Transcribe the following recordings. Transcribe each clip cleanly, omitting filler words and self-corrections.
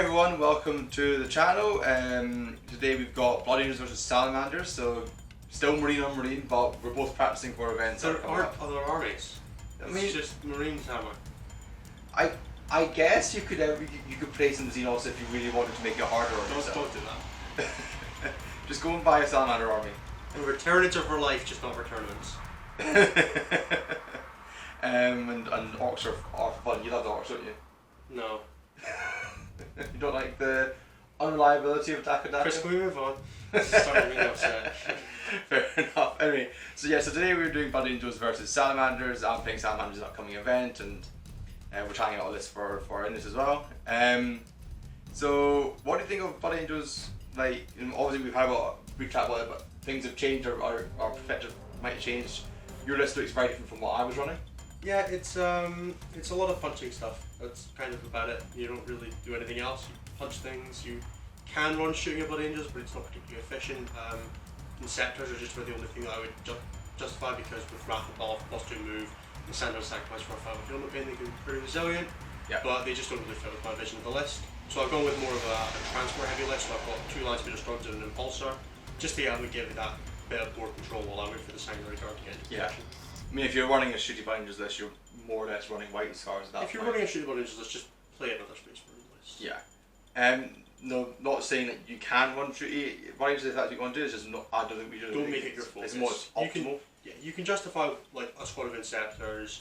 everyone, welcome to the channel. Today we've got Blood Angels versus Salamanders, so still Marine on Marine, but we're both practicing for events. There aren't other armies. It's just Marines hammer. I guess you could play some Xenos if you really wanted to make it harder on yourself. Don't do that. Just go and buy a Salamander army. And return are for life, just not for tournaments. And orcs are fun. You love the orcs, don't you? No. You don't like the unreliability of Daka? Chris, can we move on? Starting me upset. Fair enough. Anyway, so today we're doing Blood Angels versus Salamanders. I'm playing Salamanders' upcoming event, and we're trying out a list for in this as well. So what do you think of Blood Angels? Like, obviously we've had a brief chat about it, but things have changed, or our perspective might have changed. Your list looks very different from what I was running. Yeah, it's a lot of punching stuff. That's kind of about it. You don't really do anything else. You punch things. You can run shooting at Blood Angels, but it's not particularly efficient. Inceptors are just the only thing that I would justify, because with Wrath of Ball, +2 move, and Standard Sacrifice for a 5 Fulfillment Pain, they can be pretty resilient. Yeah. But they just don't really fit with my vision of the list. So I've gone with more of a transport heavy list. So I've got 2 Line Speeder Storms and an Impulsor, just to give it that bit of board control while I wait for the Sanguinary Guard to get into position. I mean, if you're running a shooty Blood Angels list, you're more or less running White Scars at that If you're running a shooty Blood Angels list, just play another Space Marine list. Yeah. No, not saying that you can run shooty Blood Angels if that's what you want to do. It's just not. I don't think we should. Don't make it your focus. It's more optimal. You can justify like a squad of Inceptors.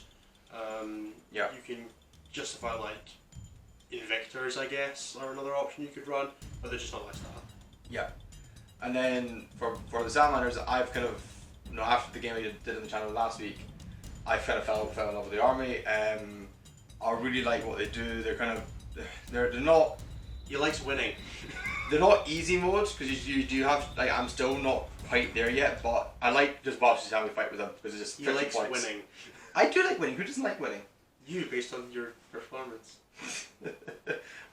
You can justify like Invictors, I guess, are another option you could run, but they're just not like that. Yeah. And then for the Salamanders, I've kind of, after the game I did on the channel last week, I kind of fell in love with the army. I really like what they do. They're not. You like winning. They're not easy modes, because you do have, like, I'm still not quite there yet, but I like just watching how we fight with them, because it's just you like points. Winning. I do like winning. Who doesn't like winning? You, based on your performance.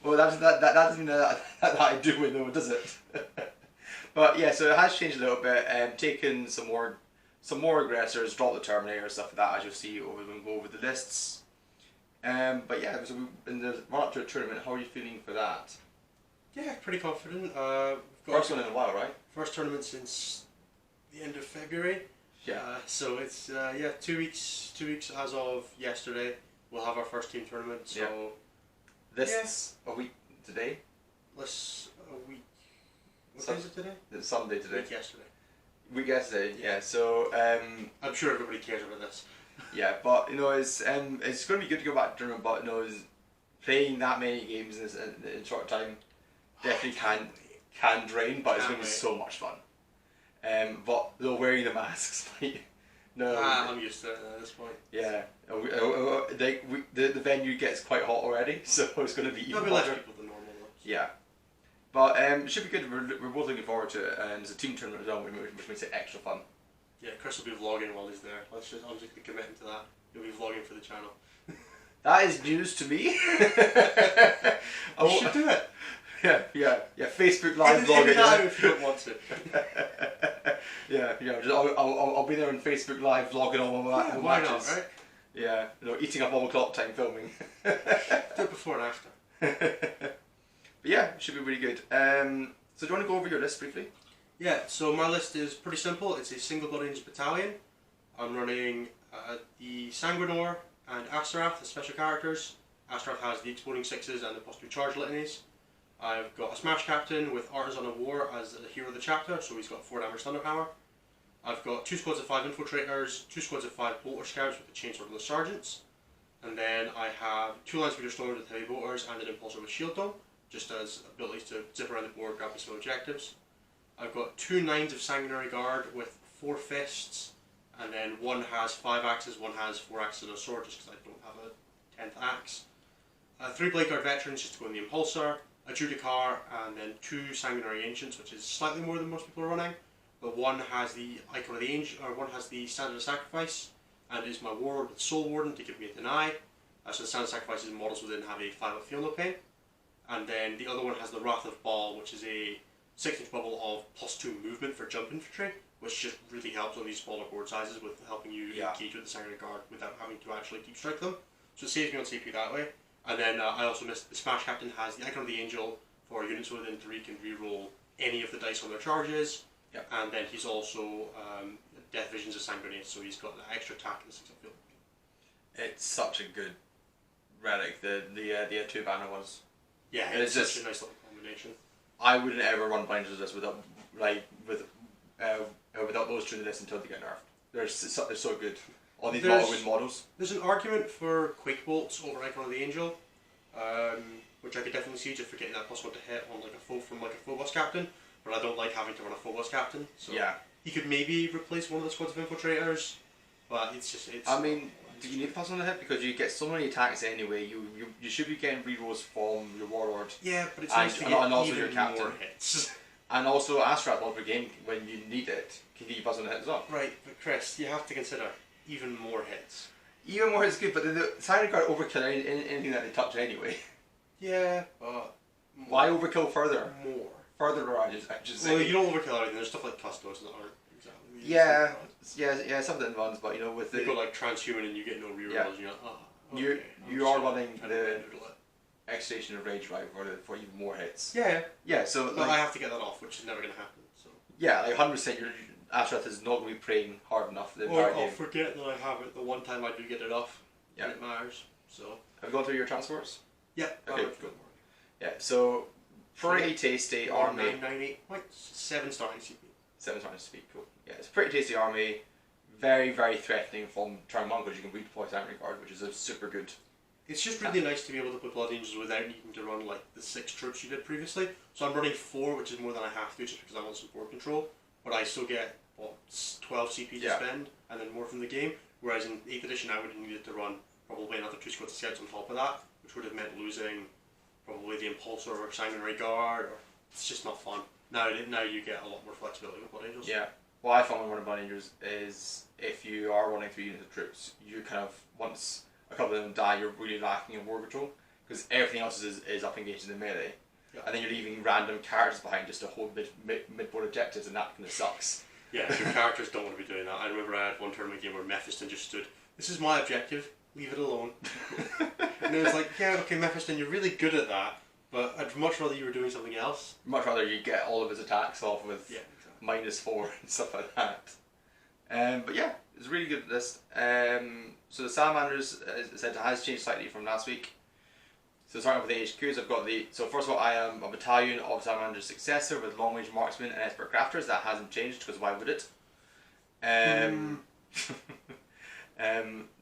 Well, that doesn't mean that I do win, though, does it? But yeah, so it has changed a little bit. Taken some more aggressors, dropped the Terminator, stuff like that, as you'll see when we go over the lists. But yeah, so in the run up to a tournament, how are you feeling for that? Yeah, pretty confident. First one in a while, right? First tournament since the end of February. Yeah. So it's 2 weeks. 2 weeks as of yesterday. We'll have our first team tournament. So a week today. A week. What day is it today? It's Sunday today. Week yesterday. Yeah. So I'm sure everybody cares about this. Yeah, but it's going to be good to go back to tournament. But playing that many games in short time definitely can drain. But it's going to be so much fun. But though wearing the masks, I'm used to it at this point. Yeah, the venue gets quite hot already, so it's going to be even hotter. There'll be less people than normal. Yeah. But it should be good. We're both looking forward to it, and it's a team tournament as well, which makes it extra fun. Yeah, Chris will be vlogging while he's there. I'm just committing to that. He'll be vlogging for the channel. That is news to me. You should do it. Yeah. Facebook Live vlogging. Now if you don't want to. I'll be there on Facebook Live vlogging all my matches. Why not, right? Yeah, eating up all the clock time filming. Do it before and after. But yeah, it should be really good. So do you want to go over your list briefly? Yeah, so my list is pretty simple. It's a single Blood Angels battalion. I'm running the Sanguinor and Astaroth as special characters. Astaroth has the Exploding Sixes and the +2 charge litanies. I've got a Smash Captain with Artisan of War as the hero of the chapter, so he's got 4 damage thunder power. I've got 2 squads of 5 infiltrators, 2 squads of 5 bolter scouts with the chainsword and the sergeants. And then I have 2 Line Speeder Storms with heavy bolters and an Impulsor with shield dome, just as abilities to zip around the board, grab the small objectives. I've got 2 Nines of Sanguinary Guard with 4 fists, and then one has 5 axes, one has 4 axes and a sword, just because I don't have a 10th axe. 3 Blade Guard Veterans just to go in the Impulsor, a Judicar, and then 2 Sanguinary Ancients, which is slightly more than most people are running. But one has the Icon of the Angel, or one has the Standard Sacrifice, and is my Warlord with Soul Warden to give me a deny. So the Standard Sacrifices models within have a 5 Feel No Pain. And then the other one has the Wrath of Ball, which is a 6-inch bubble of +2 movement for jump infantry, which just really helps on these smaller board sizes with helping you engage with the Sanguinary Guard without having to actually deep strike them. So it saves me on CP that way. And then I also missed the Smash Captain has the Icon of the Angel, for units within 3 can reroll any of the dice on their charges. Yep. And then he's also Death Vision's a Sanguinate, so he's got that extra attack in the 6 field. It's such a good relic. The two banner was. Yeah, it's such a nice little combination. I wouldn't ever run Blind this without without those two in the list until they get nerfed. They're so good. All these win models. There's an argument for Quake Bolts over Icon of the Angel, which I could definitely see just for getting that +1 to hit on like a Phobos captain. But I don't like having to run a Phobos captain. So yeah. He could maybe replace one of the squads of infiltrators, but it's. I mean, do you need to +1 to hit because you get so many attacks anyway? You should be getting rerolls from your warlord. Yeah, but it's nice to get also even your captain. more hits. And also Astrath per game when you need it can give you +1 to hit as well. Right, but Chris, you have to consider even more hits. Even more hits is good, but the Siren card overkill anything that they touch anyway. Yeah, but why overkill further? More. Further barrages, I should say. Well, you don't overkill everything. There's stuff like Custos that aren't exactly. Yeah, some of them runs, but with you got like Transhuman and you get no rerolls. Yeah. And you're like, oh, okay. You are running the Excitation of Rage right for even more hits. Yeah. Yeah. So but I have to get that off, which is never going to happen. So. Yeah, like 100%. Your Astrath is not going to be praying hard enough. Or I'll forget that I have it the one time I do get it off. Yeah. And it matters. So. Have you gone through your transports? Yeah. Okay. Good. Yeah. So. Pretty tasty army. 998 points, 7 starting CP. 7 starting CP, cool. Yeah, it's a pretty tasty army. Very, very threatening from turn 1 because you can redeploy Samurai card, which is a super good. It's just really nice to be able to put Blood Angels without needing to run like the 6 troops you did previously. So I'm running 4, which is more than I have to just because I want some board control. But I still get 12 CP to spend and then more from the game. Whereas in 8th edition I would have needed to run probably another 2 squads of scouts on top of that, which would have meant losing probably the Impulsor or Sanguinary Guard, or it's just not fun. Now you get a lot more flexibility with Blood Angels. Yeah. What I found when running Blood Angels is if you are running 3 units of troops, you kind of, once a couple of them die, you're really lacking in war control, because everything else is up engaged in the melee. Yeah. And then you're leaving random characters behind just to hold mid-board objectives, and that kind of sucks. Yeah, your characters don't want to be doing that. I remember I had one tournament game where Mephiston just stood, this is my objective, leave it alone. And it was like, yeah, okay, Mephiston, you're really good at that, but I'd much rather you were doing something else. Much rather you get all of his attacks off with exactly. -4 and stuff like that. But yeah, it's a really good list. So the Salamanders, as I said, has changed slightly from last week. So starting with the HQs, I've got so first of all, I am a battalion of Salamander's successor with long range marksmen and expert crafters. That hasn't changed because why would it?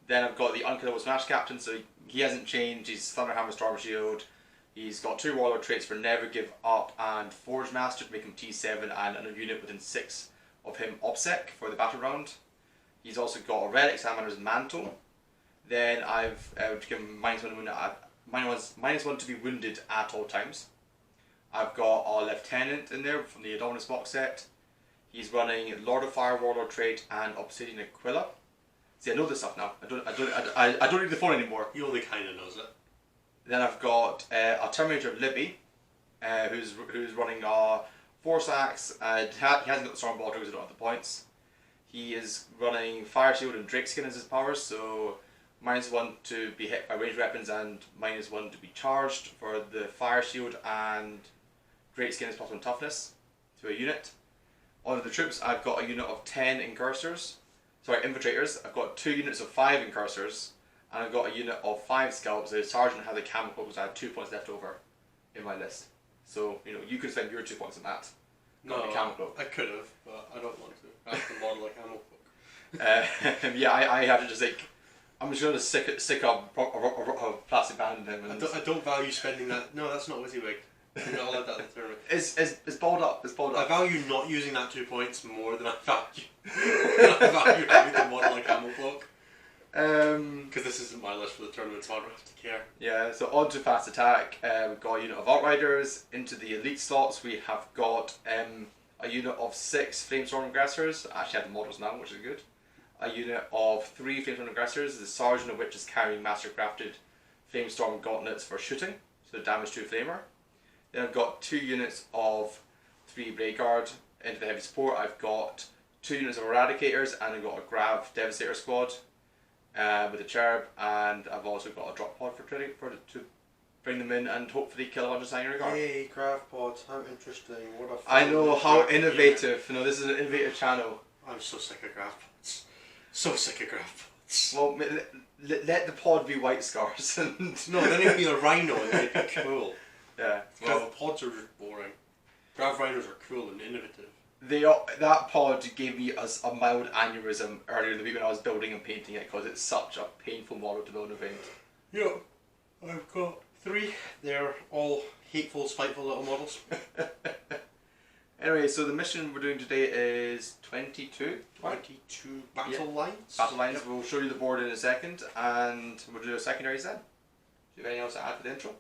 Then I've got the Unkillable Smash Captain, so he hasn't changed. He's Thunderhammer, Storm Shield. He's got 2 Warlord traits for Never Give Up and Forge Master to make him T7 and a unit within 6 of him OPSEC for the battle round. He's also got a Relic Salamander's Mantle. Then I've given him -1 to be wounded at all times. I've got a Lieutenant in there from the Adonis box set. He's running Lord of Fire Warlord trait and Obsidian Aquila. See, I know this stuff now. I don't need the phone anymore. He only kind of knows it. Then I've got a Terminator of Libby, who's running a Force Axe. He hasn't got the Storm Bolter because I don't have the points. He is running Fire Shield and Drakeskin as his powers, so -1 to be hit by ranged weapons and -1 to be charged for the Fire Shield, and Drakeskin is +1 toughness to a unit. On the troops, I've got a unit of 10 infiltrators. I've got 2 units of 5 incursors, and I've got a unit of 5 scalps. The sergeant had the camel cloak, because I had 2 points left over in my list. So you could spend your 2 points on that. No, the camel cloak. I could have, but I don't want to. I have to model a camel cloak. Yeah, I have to just I'm just going to stick a plastic band in him. I don't value spending that. No, that's not WYSIWYG. You're not allowed that in the tournament. It's balled up. It's balled up. I value not using that 2 points more than I value having to model a camel cloak. Because this isn't my list for the tournament, so I don't have to care. Yeah, so on to fast attack. We've got a unit of Outriders. Into the elite slots, we have got a unit of 6 Flamestorm Aggressors. I actually have the models now, which is good. A unit of 3 Flamestorm Aggressors, the sergeant of which is carrying Mastercrafted Flamestorm Gauntlets for shooting, so damage to a Flamer. Then I've got 2 units of 3 Blade Guard. Into the heavy support, I've got 2 units of Eradicators, and I've got a Grav Devastator squad with a Cherub, and I've also got a drop pod for bring them in and hopefully kill 100 Sanguinary Guard. Hey, craft pods, how interesting. What a I know, how fun innovative. You know, this is an innovative channel. I'm so sick of craft pods. So sick of craft pods. Well, let the pod be white scars. And No, then it'd be a rhino and it'd be cool. yeah. Well, Well, pods are just boring. Craft rhinos are cool and innovative. that pod gave me a mild aneurysm earlier in the week when I was building and painting it because it's such a painful model to build and paint. Yeah, I've got 3. They're all hateful, spiteful little models. Anyway, so the mission we're doing today is 22. 22 battle lines. Battle lines. Yep. We'll show you the board in a second, and we'll do a secondaries then. Do you have anything else to add for the intro?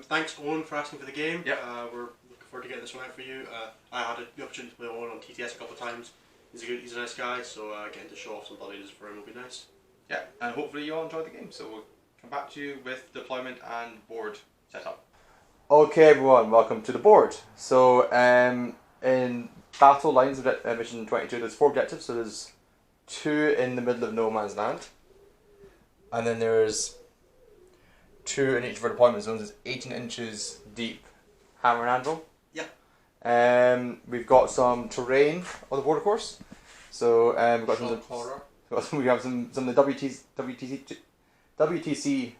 Thanks Owen for asking for the game. Yep. We're looking forward to getting this one out for you. I had the opportunity to play Owen on TTS a couple of times. He's a nice guy, so getting to show off some buddies for him will be nice. Yeah, and hopefully you all enjoy the game. So we'll come back to you with deployment and board setup. Okay, everyone, welcome to the board. So in battle lines of mission 22, there's 4 objectives. So there's 2 in the middle of no man's land, and then there's 2 in each of our deployment zones. It's 18 inches deep hammer and anvil. Yeah. We've got some terrain on the board, of course. So we've got we have some of the WTC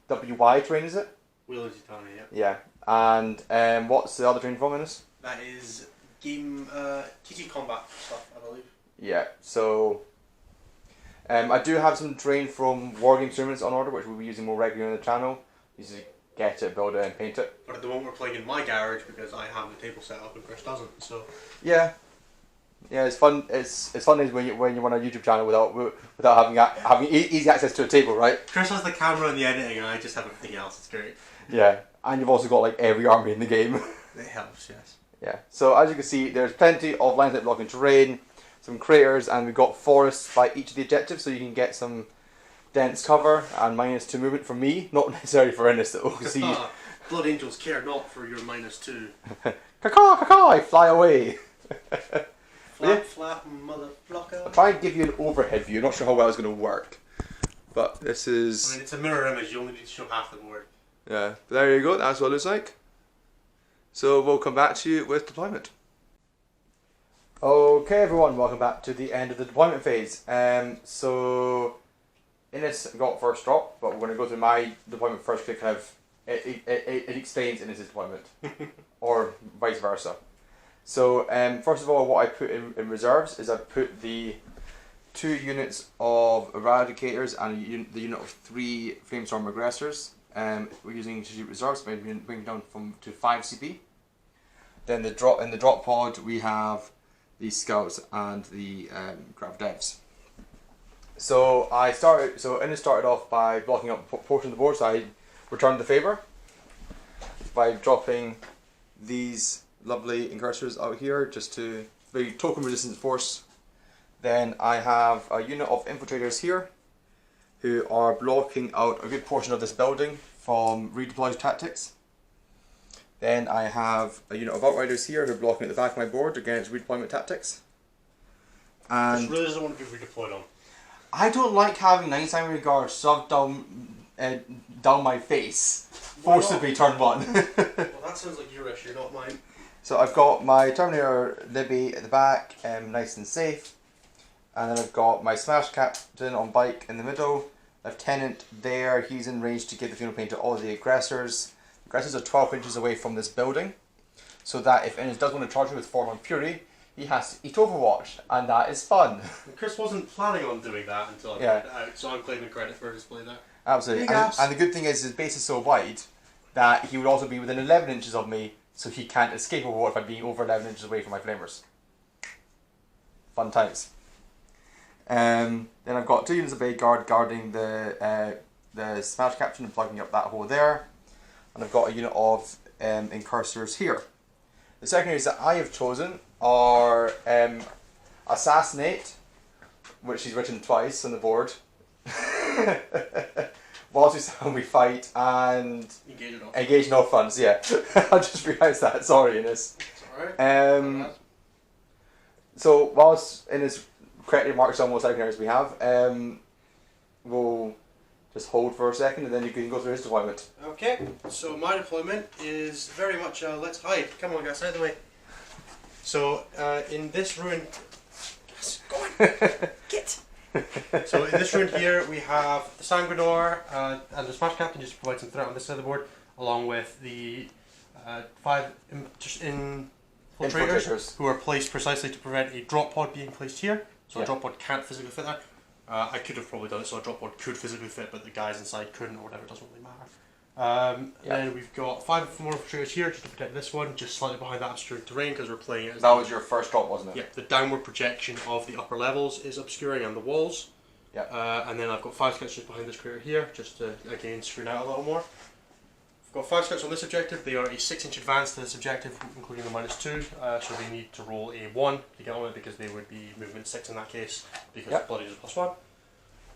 WY terrain, is it? Wheel is Tony, yeah. Yeah. And what's the other terrain from in this? That is game TT combat stuff, I believe. Yeah. So I do have some terrain from Wargame tournaments on order, which we'll be using more regularly on the channel. Usually get it, build it, and paint it. But at the moment we're playing in my garage because I have the table set up and Chris doesn't. So Yeah. Yeah, it's fun. It's fun when you run a YouTube channel without having easy access to a table, right? Chris has the camera and the editing, and I just have everything else. It's great. Yeah, and you've also got like every army in the game. It helps, yes. Yeah. So as you can see, there's plenty of lines that blocking terrain, some craters, and we've got forests by each of the objectives, so you can get some dense cover and -2 movement for me, not necessarily for Innes though. See, Blood Angels care not for your -2. caca, caca, I fly away. Flap, flap, motherfucker. I'll try and give you an overhead view. Not sure how well it's going to work, but this is. I mean, it's a mirror image. You only need to show half the board. Yeah, but there you go. That's what it looks like. So we'll come back to you with deployment. Okay, everyone, welcome back to the end of the deployment phase. So Innes got first drop, but we're going to go through my deployment first. Because kind of it explains Innes' deployment, or vice versa. So first of all, what I put in reserves is I've put the 2 units of Eradicators and the unit of 3 Flamestorm Aggressors. We're using strategic reserves, by bringing down to 5 CP. Then in the drop pod we have the Scouts and the Craft Devs. So Innes started off by blocking up a portion of the board, so I returned the favour by dropping these lovely incursors out here just to very token resistance force. Then I have a unit of infiltrators here who are blocking out a good portion of this building from redeployed tactics. Then I have a unit of outriders here who are blocking at the back of my board against redeployment tactics. And This really doesn't want to be redeployed on. I don't like having 9 Sanguinary Guards shoved down my face, forcibly turn 1. Well, that sounds like your issue, not mine. So I've got my Terminator Libby at the back, nice and safe. And then I've got my Smash Captain on bike in the middle. Lieutenant there, he's in range to give the funeral paint to all the aggressors. The aggressors are 12 inches away from this building. So that if Innes does want to charge me with Forlorn Fury, he has to eat Overwatch, and that is fun. Chris wasn't planning on doing that until I pointed it out, so I'm claiming credit for displaying that. Absolutely. And the good thing is his base is so wide that he would also be within 11 inches of me, so he can't escape Overwatch by being over 11 inches away from my flamers. Fun times. Then I've got 2 units of Bay Guard guarding the Smash Captain and plugging up that hole there. And I've got a unit of incursors here. The secondaries that I have chosen are Assassinate, which is written twice on the board. Whilst we fight, and Engage in all fronts, yeah. I just realised that, sorry Innes. It's alright. So whilst Innes correctly marks on what secondaries we have, we'll just hold for a second and then you can go through his deployment. Okay, so my deployment is very much let's hide. Come on guys, out of the way. So in this ruined... Yes, go on! Get! So in this room here we have the Sanguinor and the Smash Captain just to provide some threat on this side of the board, along with the 5 infiltrators who are placed precisely to prevent a drop pod being placed here. So a drop pod can't physically fit there. I could have probably done it so a drop pod could physically fit, but the guys inside couldn't or whatever, it doesn't really matter. Then we've got 5 more infiltrators here just to protect this one, just slightly behind that obscuring terrain because we're playing it as... That was your first drop, wasn't it? Yeah, the downward projection of the upper levels is obscuring and the walls. Yeah. And then I've got 5 scouts just behind this crater here, just to again screen out a little more. I've got 5 scouts on this objective. They are a 6-inch advance to this objective, including the -2. So they need to roll a 1 to get on it because they would be movement 6 in that case, because the bloody is a +1.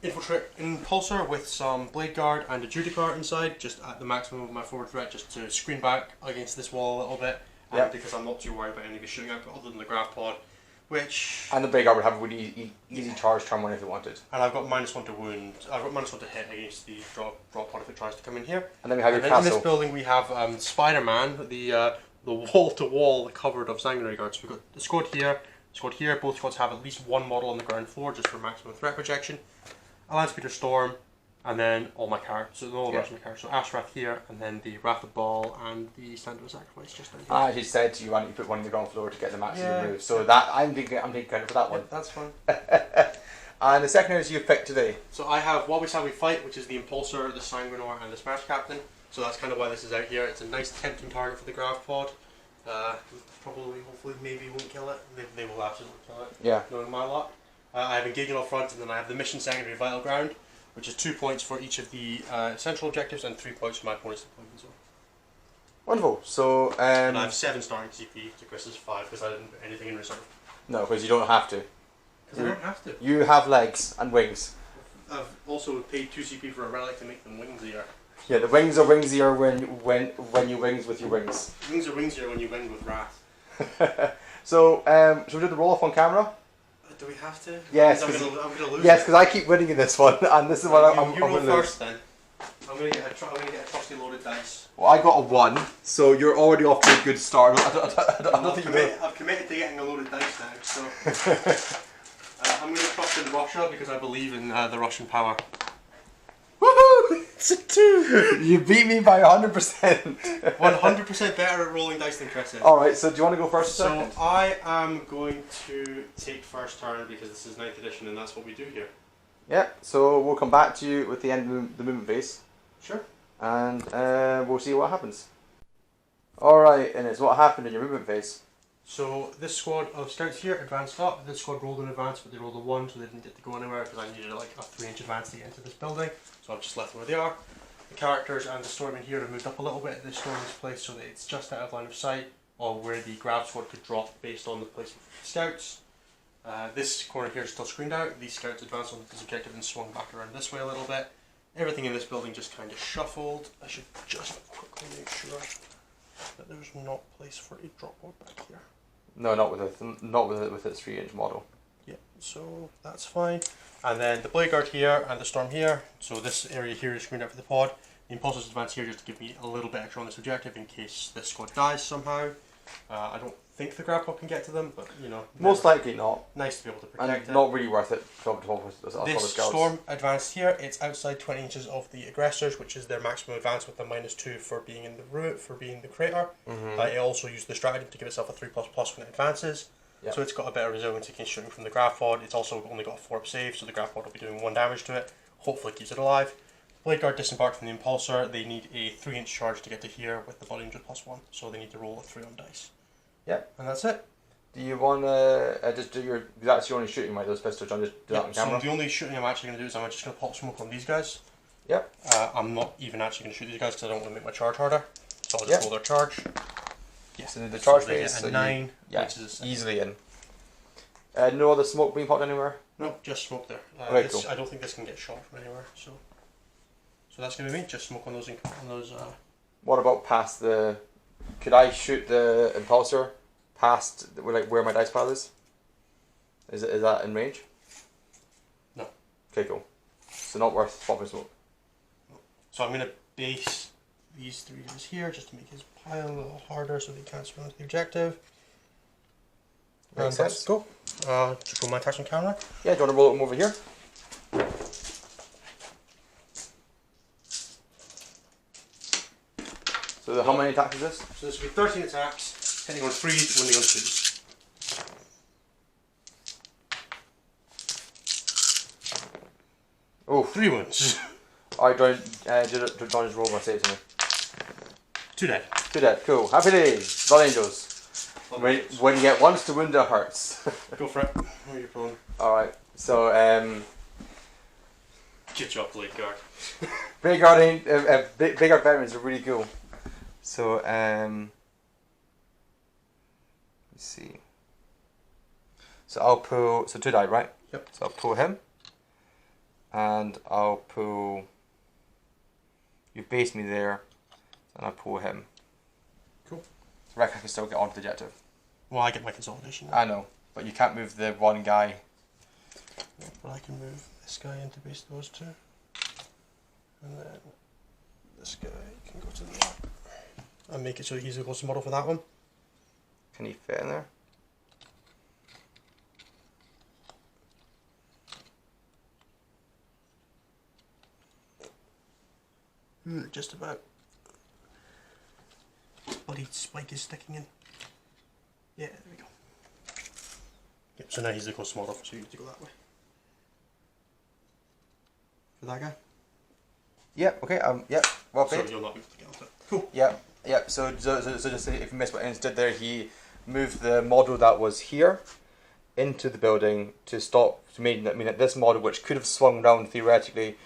Impulsor with some blade guard and a duty cart inside, just at the maximum of my forward threat, just to screen back against this wall a little bit. Because I'm not too worried about any of the shooting output other than the grav pod, which... And the blade guard would have a really easy charge turn 1 if it wanted. And I've got -1 to wound. I've got -1 to hit against the drop pod if it tries to come in here. And then we have your castle. In this building we have Spider-Man, the wall-to-wall cupboard of sanguinary guards. We've got the squad here. Both squads have at least 1 model on the ground floor just for maximum threat projection. A Landspeeder Storm, and then all my characters, so all the rest of my characters. So Ashrath here, and then the Wrath of Baal, and the Stand of a Sacrifice just down here. I actually said to you, why don't you put one on the ground floor to get the maximum move. So that I'm taking credit for that one. That's fine. And the secondaries you've picked today. So I have What We Shall We Fight, which is the Impulsor, the Sanguinor, and the Smash Captain. So that's kind of why this is out here. It's a nice tempting target for the grav pod. Probably, hopefully, maybe won't kill it. They will absolutely kill it. Yeah. Knowing my luck. I have Engaging All Front, and then I have the Mission Secondary Vital Ground, which is 2 points for each of the central objectives and 3 points for my opponent's deployment zone. Wonderful. So, and I have 7 starting CP to Chris's 5 because I didn't put anything in reserve. No, because you don't have to. Because I don't have to. You have legs and wings. I've also paid 2 CP for a relic to make them wingsier. Yeah, the wings are wingsier when you wings with your wings. Wings are wingsier when you wing with wrath. So, shall we do the roll off on camera? Do we have to? Yes, I'm gonna lose. Yes, because I keep winning in this one, and this is what I'm you roll going to first lose. then. I'm gonna get a trusty loaded dice. Well, I got a 1, so you're already off to a good start. I don't think I've committed to getting a loaded dice now, so I'm going to trust in Russia because I believe in the Russian power. Woohoo! It's a 2! You beat me by 100%. 100% better at rolling dice than Chris is. Alright, so do you want to go first or second? So I am going to take first turn because this is 9th edition and that's what we do here. Yeah, so we'll come back to you with the end of the movement phase. Sure. And we'll see what happens. Alright, and it's what happened in your movement phase. So this squad of scouts here advanced up. This squad rolled in advance, but they rolled a 1, so they didn't get to go anywhere because I needed like a 3-inch advance to get into this building. So I've just left them where they are. The characters and the storm in here have moved up a little bit. This storm is placed so that it's just out of line of sight of where the grab squad could drop based on the placement of the scouts. This corner here is still screened out. These scouts advanced on this objective and swung back around this way a little bit. Everything in this building just kind of shuffled. I should just quickly make sure that there's not place for a drop pod back here. No, not with its 3-inch model. Yeah, so that's fine. And then the blade guard here and the storm here. So this area here is screened out for the pod. The impulsors advance here just to give me a little bit extra on this objective in case this squad dies somehow. I don't think the grab pod can get to them, but you know. Most likely not. Nice to be able to protect and not really worth it for this storm advanced here. It's outside 20 inches of the aggressors, which is their maximum advance with the -2 for being in the route, for being the crater. It also used the stratagem to give itself a 3++ when it advances. Yep. So it's got a bit of resilience against shooting from the grav pod. It's also only got a 4-up save, so the grav pod will be doing 1 damage to it. Hopefully it keeps it alive. Blade guard disembarked from the impulsor. They need a 3-inch charge to get to here with the volume +1, so they need to roll a 3 on dice. Yep. And that's it. Do you want to just do your... That's your only shooting, right? Those pistols, John, just do that on camera? So the only shooting I'm actually going to do is I'm just going to pop smoke on these guys. Yep. I'm not even actually going to shoot these guys because I don't want to make my charge harder. So I'll just roll their charge. Yes, and the charge phase is a 9, which is easily in. No other smoke being popped anywhere? No, just smoke there. Cool. I don't think this can get shot from anywhere. So that's going to be me. Just smoke on those. What about past the... Could I shoot the impulsor past where my dice pile is? Is that in range? No. Okay, cool. So not worth popping smoke. So I'm going to base these 3 guys here just to make his pile a little harder so they can't swim into the objective. Makes sense. Let's go. Just roll my attacks on camera. Yeah, do you want to roll them over here? So how many attacks is this? So this will be 13 attacks, hitting on 3s, winning on 2s. Oh, 3 wins. Alright, John just roll my save to me. 2 dead. 2 dead, cool. Happy days, blood angels. When you get once, the wound that hurts. Go for it. Where are you pulling? Alright, so Get you up, Blade Guard. Blade Guard veterans are really cool. So let's see. So I'll pull. So 2 died, right? Yep. So I'll pull him, and I'll pull. You base me there, and I'll pull him. Cool. So I reckon I can still get onto the objective. Well, I get my consolidation. I know, but you can't move the one guy. But I can move this guy into base those 2, and then this guy can go to the left. And make it so he's the closest model for that one. Can he fit in there? Just about. Bloody spike is sticking in. Yeah, there we go. Yep, so now he's the closest model, so you need to go that way. For that guy? Yep, okay, yep, well So played. you'll not be able to get onto it. Cool. Yep, yep, so just if you missed what Ian did there, he moved the model that was here into the building to stop, to mean that this model, which could have swung round theoretically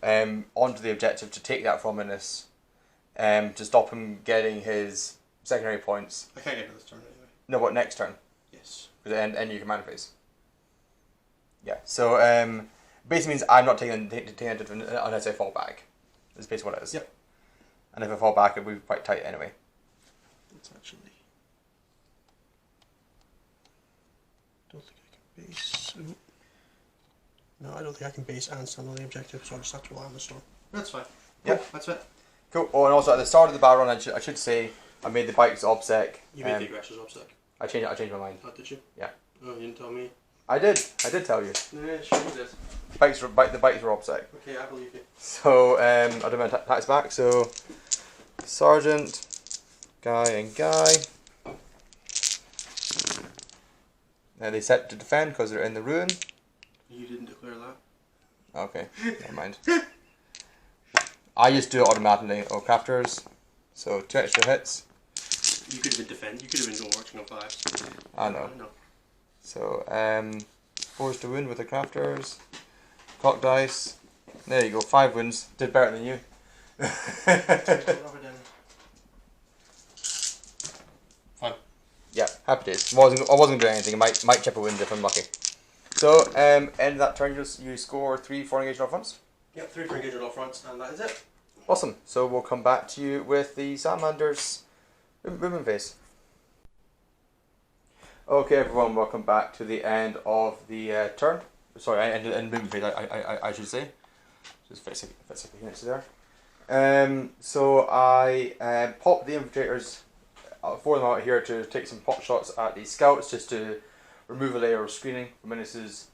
onto the objective to take that from Innes, to stop him getting his secondary points. I can't get to this turn anyway. No, what, next turn? Yes. For the end your command phase. Yeah, so basically means I'm not taking it unless I fall back. That's basically what it is. Yep. And if I fall back, it'll be quite tight anyway. Let's actually. Don't think I can base. Ooh. No, I don't think I can base and stand on the objective, so I'll just have to rely on the storm. That's fine. Cool. Yep. That's it. Cool. Oh, and also at the start of the battle run, I should say I made the bikes obsec. You made the aggressors obstacle. I changed my mind. Oh, did you? Yeah. Oh, you didn't tell me. I did tell you. Yeah, sure you did. The bikes were obsec. Okay, I believe you. So I do my attacks back. So sergeant, guy, and guy. Now they set to defend because they're in the ruin. You didn't declare that. Okay, never mind. I just do it automatically. Oh, crafters. So 2 extra hits. You could have been defend. You could have been working on 5s. I know. I know. So 4s to wound with the crafters. Clock dice. There you go. 5 wounds. Did better than you. Fine. Yeah, happy days. I wasn't doing anything. I might chip a wound if I'm lucky. So end of that turn, you score 3 4 engaged off fronts. Yep, 3 for engagement off fronts, and that is it. Awesome. So we'll come back to you with the Salamanders movement phase. Okay, everyone, welcome back to the end of the turn. Sorry, end movement phase. I should say. Just fix the units there. So I popped the infiltrators, 4 of them out here to take some pot shots at the scouts, just to remove a layer of screening from Innes'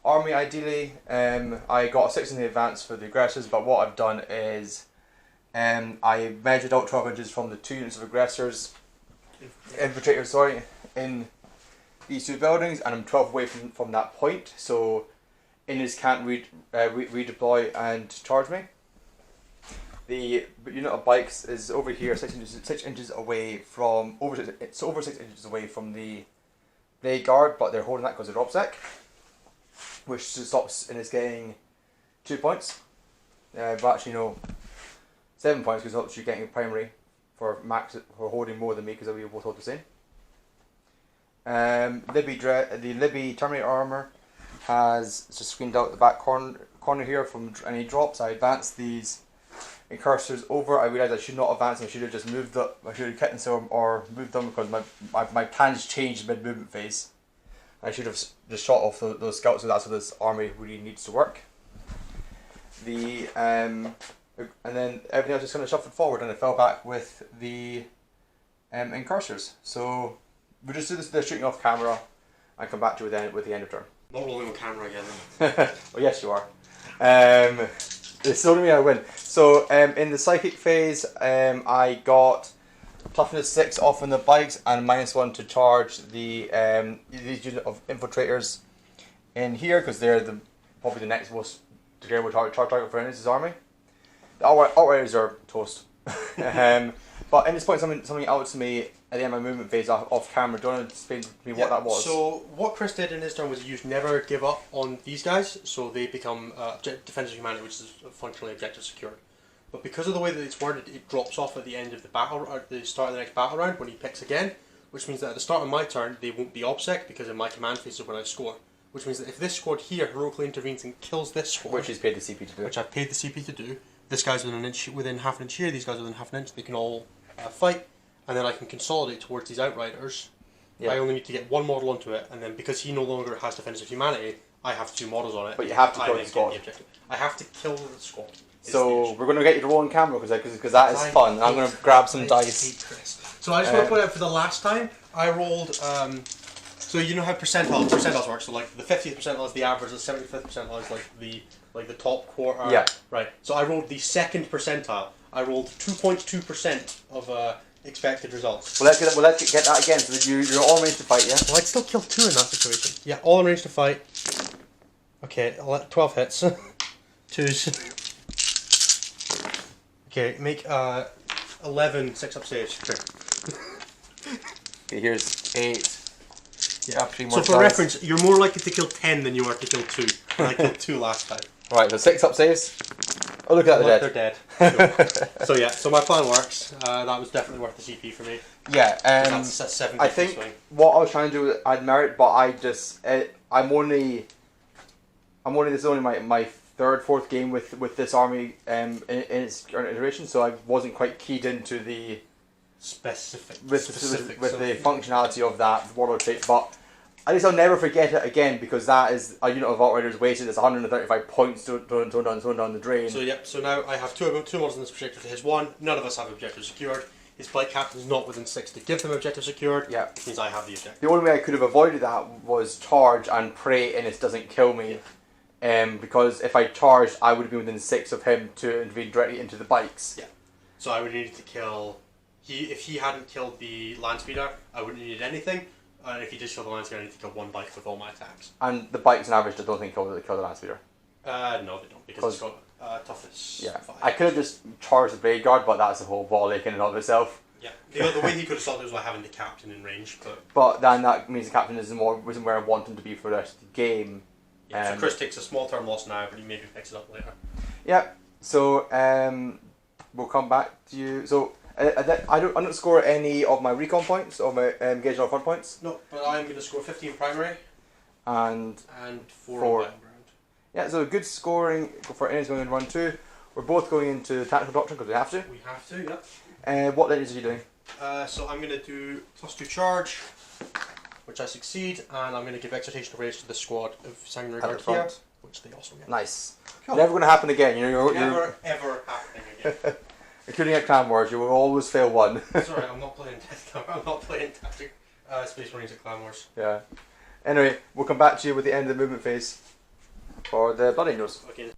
army. Ideally, I got a 6 in the advance for the aggressors, but what I've done is I measured out 12 inches from the 2 units of aggressors, infiltrators, sorry, in these 2 buildings, and I'm 12 away from that point, so Innes can't redeploy and charge me. The unit of bikes is over here, 6 inches away from over 6 inches away from the Blade Guard, but they're holding that because they're OBSEC, which stops Innes getting 2 points. But actually, no, 7 points because helps you getting a primary for max for holding more than me because we both hold the same. The Libby Terminator armor has just screened out the back corner here from any drops. I advanced these incursors over. I realised I should not advance them. I should have just moved them. I should have kept them so or moved them because my plans changed mid movement phase. I should have just shot off those scouts, so that's what this army really needs to work. The and then everything else just kind of shuffled forward, and it fell back with the incursors. So we'll just do the shooting off camera and come back to it with the end of turn. Not rolling on camera again. Well, yes, you are. It's only me I win. So in the psychic phase, I got toughness 6 off on the bikes and -1 to charge the these unit of infiltrators in here, because they're probably the next most degradable target for Ennis' army. The outriders are toast. But in this point, something out to me at the end of my movement phase off camera. Do you want to explain to me what that was? So what Chris did in his turn was he used never give up on these guys, so they become defense of humanity, which is functionally objective secured. But because of the way that it's worded, it drops off at the end of the battle, or at the start of the next battle round when he picks again, which means that at the start of my turn they won't be obsec, because in my command phase is when I score. Which means that if this squad here heroically intervenes and kills this squad, which he's paid the CP to do, which I've paid the CP to do, this guy's within half an inch here, these guys are within half an inch, they can all fight, and then I can consolidate towards these outriders. Yeah. I only need to get one model onto it, and then because he no longer has defense of humanity, I have 2 models on it. But you have to kill the squad. I have to kill the squad. So we're going to get you to roll on camera because that is fun. I'm going to grab some dice. So I just want to point out for the last time, I rolled... so you know how percentiles work. So like the 50th percentile is the average, the 75th percentile is like the top quarter. Yeah. Right. So I rolled the second percentile. I rolled 2.2% of expected results. Well, let's get that again. So that you're all arranged to fight, yeah? Well, I'd still kill 2 in that situation. Yeah, all arranged to fight. Okay, 12 hits. 2s. Okay, make 11 6-up saves. Okay, here's 8. Yeah. So for reference, you're more likely to kill 10 than you are to kill 2. And I killed 2 last time. Right, so 6-up saves. Oh, look at that, they're dead. Cool. So yeah, so my plan works. That was definitely worth the CP for me. Yeah, that's 7 I think swing. what I was trying to do, I'd merit, but I just, this is only my 3rd, 4th game with this army in its current iteration, so I wasn't quite keyed into the specifics with the functionality of that warlord trait, but at least I'll never forget it again, because that is a unit of outriders weighted. It's 135 points to down the drain. So yep. So now I have 2 models in this objective to his 1. None of us have objective secured. His bike captain's not within 6 to give them objective secured. Yeah. Which means I have the objective. The only way I could have avoided that was charge and pray and it doesn't kill me. Because if I charged, I would have been within 6 of him to intervene directly into the bikes. Yeah. So I would need to kill. If he hadn't killed the land speeder, I wouldn't need anything. And if he did kill the land speeder, I need to kill 1 bike with all my attacks. And the bikes on average, I don't think kill the land speeder. No, they don't, because it's got toughness. Yeah. 5. I could have just charged the blade guard, but that's a whole ball ache in and of itself. Yeah. The way he could have solved it was by having the captain in range, but then that means the captain isn't where I want him to be for the rest of the game. Yeah, so Chris takes a small term loss now, but he maybe picks it up later. Yeah. So we'll come back to you. So I don't score any of my recon points or my engagement or front points. No, but I'm going to score 15 primary and 4 on battleground. Yeah, so good scoring for Ennis going in run 2. We're both going into tactical doctrine because we have to. We have to, yeah. What lineage are you doing? So I'm going to do +2 charge, which I succeed, and I'm going to give exhortation of rage to the squad of Sanguinary Guard here, which they also get. Nice. Cool. Never going to happen again. Never ever happening again. Including at Clan Wars, you will always fail 1. Sorry, I'm not playing I'm not playing Tactic Space Marines at Clan Wars. Yeah. Anyway, we'll come back to you with the end of the movement phase for the Blood Angels. Okay.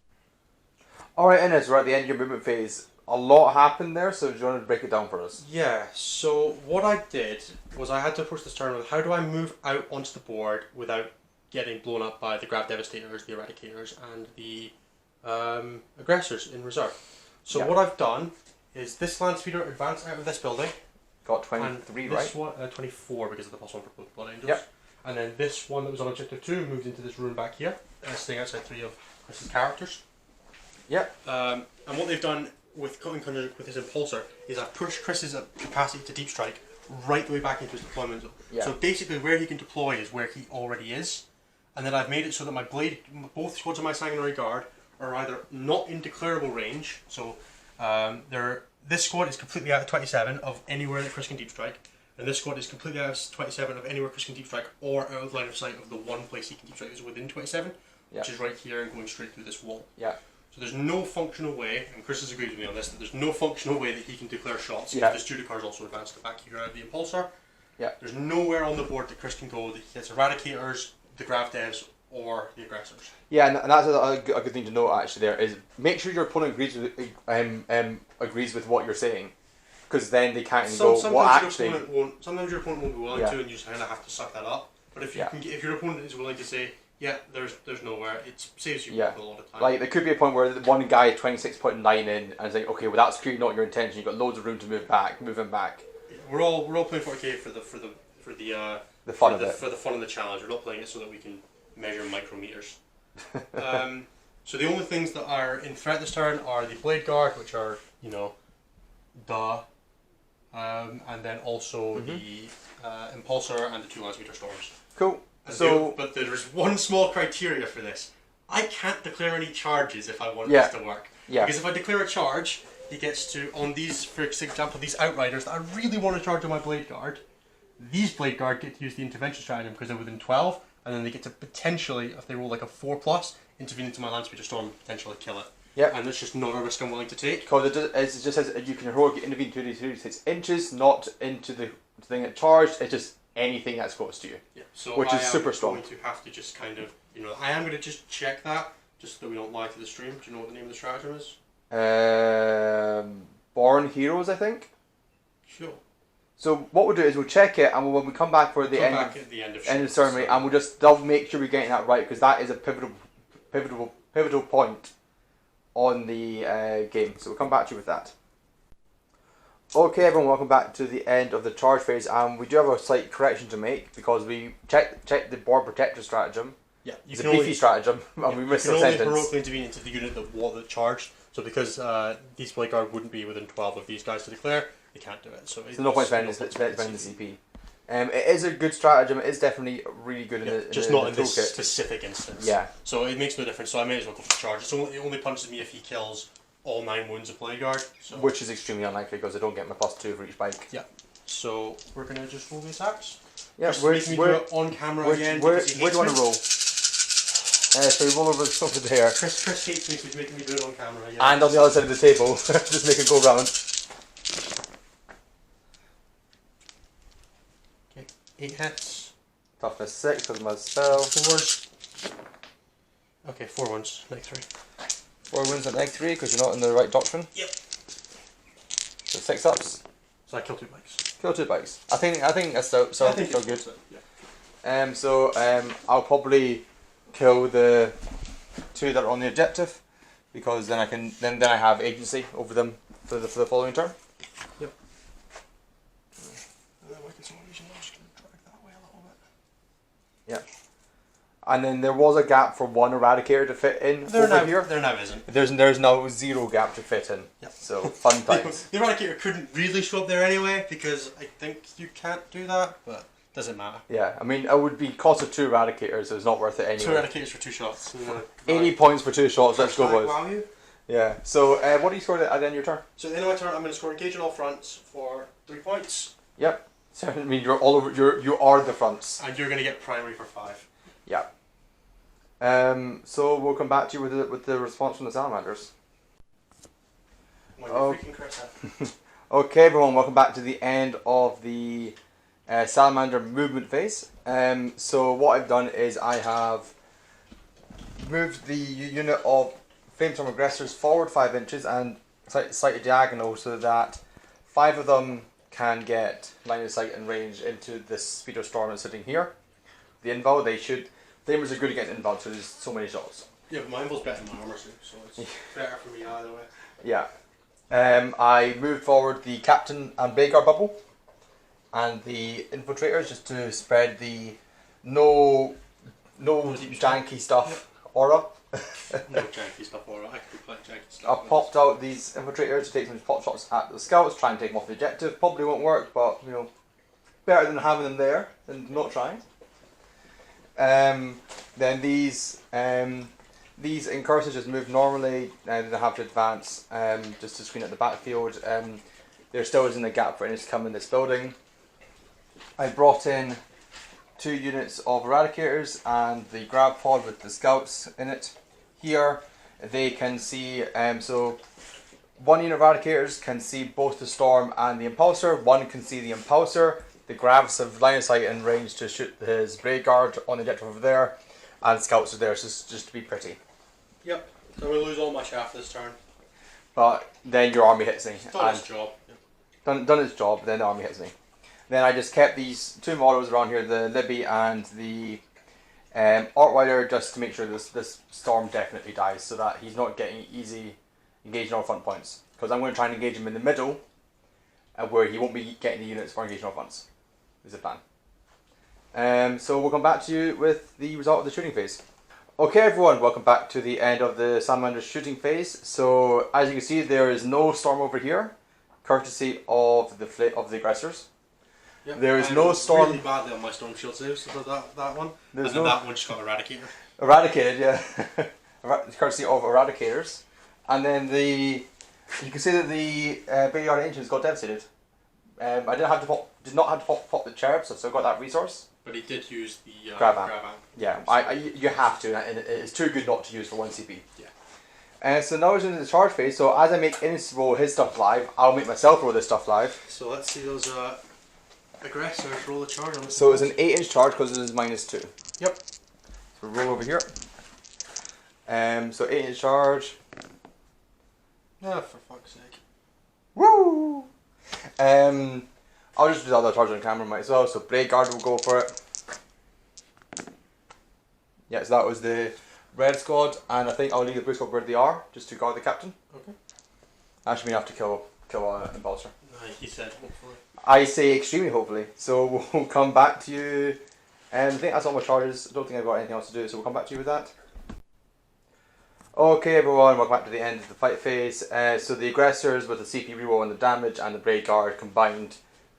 Alright, Ennis, we're at the end of your movement phase. A lot happened there, so do you want to break it down for us? Yeah, so what I did was I had to approach this turn with how do I move out onto the board without getting blown up by the Grab Devastators, the Eradicators, and the aggressors in reserve. So what I've done is this land speeder advanced out of this building. Got 23, and this one, 24 because of the +1 for both Blood Angels. Yep. And then this one that was on objective 2 moved into this room back here, staying outside 3 of Chris's characters. Yep. And what they've done with his impulsor is I've pushed Chris's capacity to deep strike right the way back into his deployment zone. Yeah. So basically where he can deploy is where he already is. And then I've made it so that both squads of my Sanguinary Guard are either not in declarable range, so this squad is completely out of 27 of anywhere that Chris can deep strike, and this squad is completely out of 27 of anywhere Chris can deep strike, or out of line of sight of the one place he can deep strike is within 27, which is right here and going straight through this wall. Yeah. So there's no functional way, and Chris has agreed with me on this, that there's no functional way that he can declare shots Yeah. if the studio car is also advanced to back here out of the impulsor. Yeah. There's nowhere on the board that Chris can go that he gets eradicators, the grav devs, or the aggressors. Yeah, and that's a good thing to note actually. There is make sure your opponent agrees with what you're saying, because then they can't go. Sometimes your opponent won't be willing Yeah. to, and you just kind of have to suck that up. But if you Yeah. can if your opponent is willing to say, yeah, there's nowhere, it saves you Yeah. a lot of time. Like there could be a point where one guy is 26.9 in, and it's like, okay, well that's clearly not your intention. You've got loads of room to move him back. Yeah, we're all playing 40k for the fun of it. For the fun of the challenge. We're not playing it so that we can measure micrometers. So the only things that are in threat this turn are the Blade Guard, which are, and then also the Impulsor and the 2 Lance Meter Storms. Cool. But there's one small criteria for this. I can't declare any charges if I want Yeah. this to work. Yeah. Because if I declare a charge, he gets to, on these, for example, these Outriders that I really want to charge on my Blade Guard, these Blade Guard get to use the intervention stratagem because they're within 12, and then they get to potentially, if they roll like a 4+, intervene into my Lance Meter Storm and potentially kill it. Yep. And that's just not a risk I'm willing to take. Because it just says you can heroically intervene 2d6 inches, not into the thing that charged. It's just anything that's close to you. Yeah. So which is super strong. I'm going to have to just kind of, I am going to just check that, just so that we don't lie to the stream. Do you know what the name of the stratagem is? Born Heroes, I think. Sure. So what we'll do is we'll check it, and when we come back for the end at the end of the ceremony, and we'll just make sure we're getting that right, because that is a pivotal point on the game. So we'll come back to you with that. Okay, everyone, welcome back to the end of the charge phase, and we do have a slight correction to make because we checked the board protector stratagem. Yeah, it's a beefy stratagem, and we missed a sentence. You can only heroically intervene into the unit that charged. So because these Blade Guard wouldn't be within 12 of these guys to declare, they can't do it. So there's no point spending the CP. It is a good stratagem. It is definitely really good in not in this specific instance. Yeah. So it makes no difference. So I may as well go for charge. It only punches me if he kills all 9 wounds of Blade Guard. So. Which is extremely unlikely because I don't get my +2 for each bike. Yeah. So we're gonna just roll the attacks. Yeah. We're on camera again. Where do you want to roll? So we roll over there. Chris hates me because he's making me do it on camera. Yeah. And on the other side of the table, just make it go round. Okay, 8 hits. Toughness 6 because of my spell. 4s. Okay, 4 wounds. Neg 3. 4 wounds at neg 3 because you're not in the right doctrine. Yep. So 6 ups. So I kill 2 bikes. Kill 2 bikes. I think that's so good. Yeah. I'll probably kill the 2 that are on the objective, because then I have agency over them for the following turn. Yep. And then I'm just going to drag that way a little bit. Yeah. And then there was a gap for 1 Eradicator to fit in here. There now isn't. There's now 0 gap to fit in. Yep. So fun times. The Eradicator couldn't really show up there anyway, because I think you can't do that, but doesn't matter. Yeah, I mean, it would be cost of 2 Eradicators, so it's not worth it anyway. 2 Eradicators for 2 shots. 80 points for 2 shots, let's go, boys. Value. Yeah, so what do you score at the end of your turn? So at the end of my turn, I'm going to score engage on all fronts for 3 points. Yep. So I mean, you're all over. You are the fronts. And you're going to get primary for 5. Yeah. So we'll come back to you with the response from the Salamanders. Freaking Chris. Okay, everyone, welcome back to the end of the Salamander movement phase. So what I've done is I have moved the unit of Flamestorm Aggressors forward 5 inches and slightly diagonal so that 5 of them can get line of sight and range into this Speeder Storm that's sitting here. The invul, Flamers are good against invul, so there's so many shots. Yeah, but my invul's better than my armor suit, so it's better for me either way. Yeah. I moved forward the Captain and Blade Guard bubble and the Infiltrators just to spread the no janky stuff aura. No janky stuff aura. I can play janky stuff. I popped out these Infiltrators to take some pot shots at the scouts, try and take them off the objective. Probably won't work, but better than having them there than not trying. Then these incursors just move normally. They don't have to advance just to screen at the backfield. There still isn't a gap for enemies to come in this building. I brought in 2 units of Eradicators and the grab pod with the scouts in it. Here they can see, so one unit of Eradicators can see both the Storm and the Impulsor. One can see the Impulsor. The Grafs have line of sight and range to shoot his Blade Guard on the objective over there. And Scouts are there just to be pretty. Yep. So we lose all my chaff this turn. But then your army hits me. Done its job. Yep. Done its job, then the army hits me. Then I just kept these two models around here, the Libby and the Artwider, just to make sure this Storm definitely dies, so that he's not getting easy engaging on front points. Because I'm going to try and engage him in the middle, where he won't be getting the units for engaging on fronts. Is the plan. So we'll come back to you with the result of the shooting phase. Okay everyone, welcome back to the end of the Salamanders shooting phase. So as you can see, there is no Storm over here, courtesy of the aggressors. Yep. There is no Storm. Really badly on my Storm Shield saves for that one. There's and no... that one just got Eradicator. Eradicated, yeah. Courtesy of Eradicators. And then you can see that the Bayard Ancients got devastated. I did not have to pop the Cherubs, so I got that resource. But he did use the Grab Amp. Yeah, you have to, and it's too good not to use for 1 CP. Yeah. And so now we're into the charge phase, so as I make Innis roll his stuff live, I'll make myself roll this stuff live. So let's see those aggressors roll the charge on this. So it's an 8-inch charge because it is -2. Yep. So roll over here. So 8-inch charge. Ah, for fuck's sake. Woo! I'll just do the other charge on camera might as well. So Blade Guard will go for it. Yeah, so that was the red squad, and I think I'll leave the blue squad where they are, just to guard the captain. Okay. That should be enough to kill Impulsor. He said hopefully. I say extremely hopefully. So we'll come back to you. I think that's all my charges. I don't think I've got anything else to do, so we'll come back to you with that. Okay everyone, welcome back to the end of the fight phase. So the aggressors with the CP reroll and the damage and the Blade Guard combined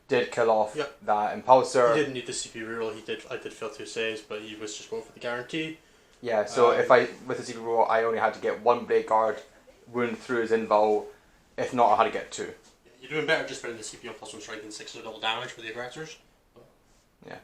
did kill off that Impulsor. He didn't need the CP reroll. I did fail 2 saves, but he was just going for the guarantee. Yeah, so with the CP reroll, I only had to get 1 Blade Guard wound through his invul. If not, I had to get 2. You're doing better just putting the CP on +1 strike than 6 of double damage for the aggressors. Yeah.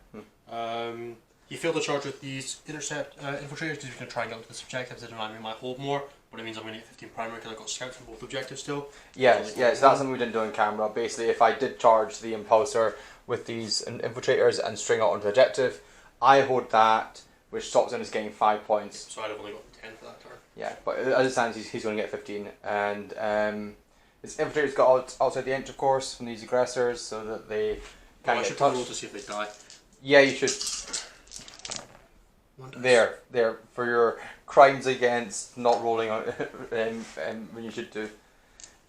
You failed the charge with these intercept infiltrators because you can try and get onto this objective. They remind me might hold more, but it means I'm going to get 15 primary because I've got scouts from both objectives still. Yeah, so that's something we didn't do on camera. Basically, if I did charge the Impulsor with these infiltrators and string out onto the objective, I hold that, which stops him as getting 5 points. So I'd have only got 10 for that turn. Yeah, but as it stands, he's going to get 15. And his infiltrators got outside the inch, of course, from these aggressors, so that they can't get touched. I should roll to see if they die. Yeah, you should. There, for your crimes against not rolling on when you should do.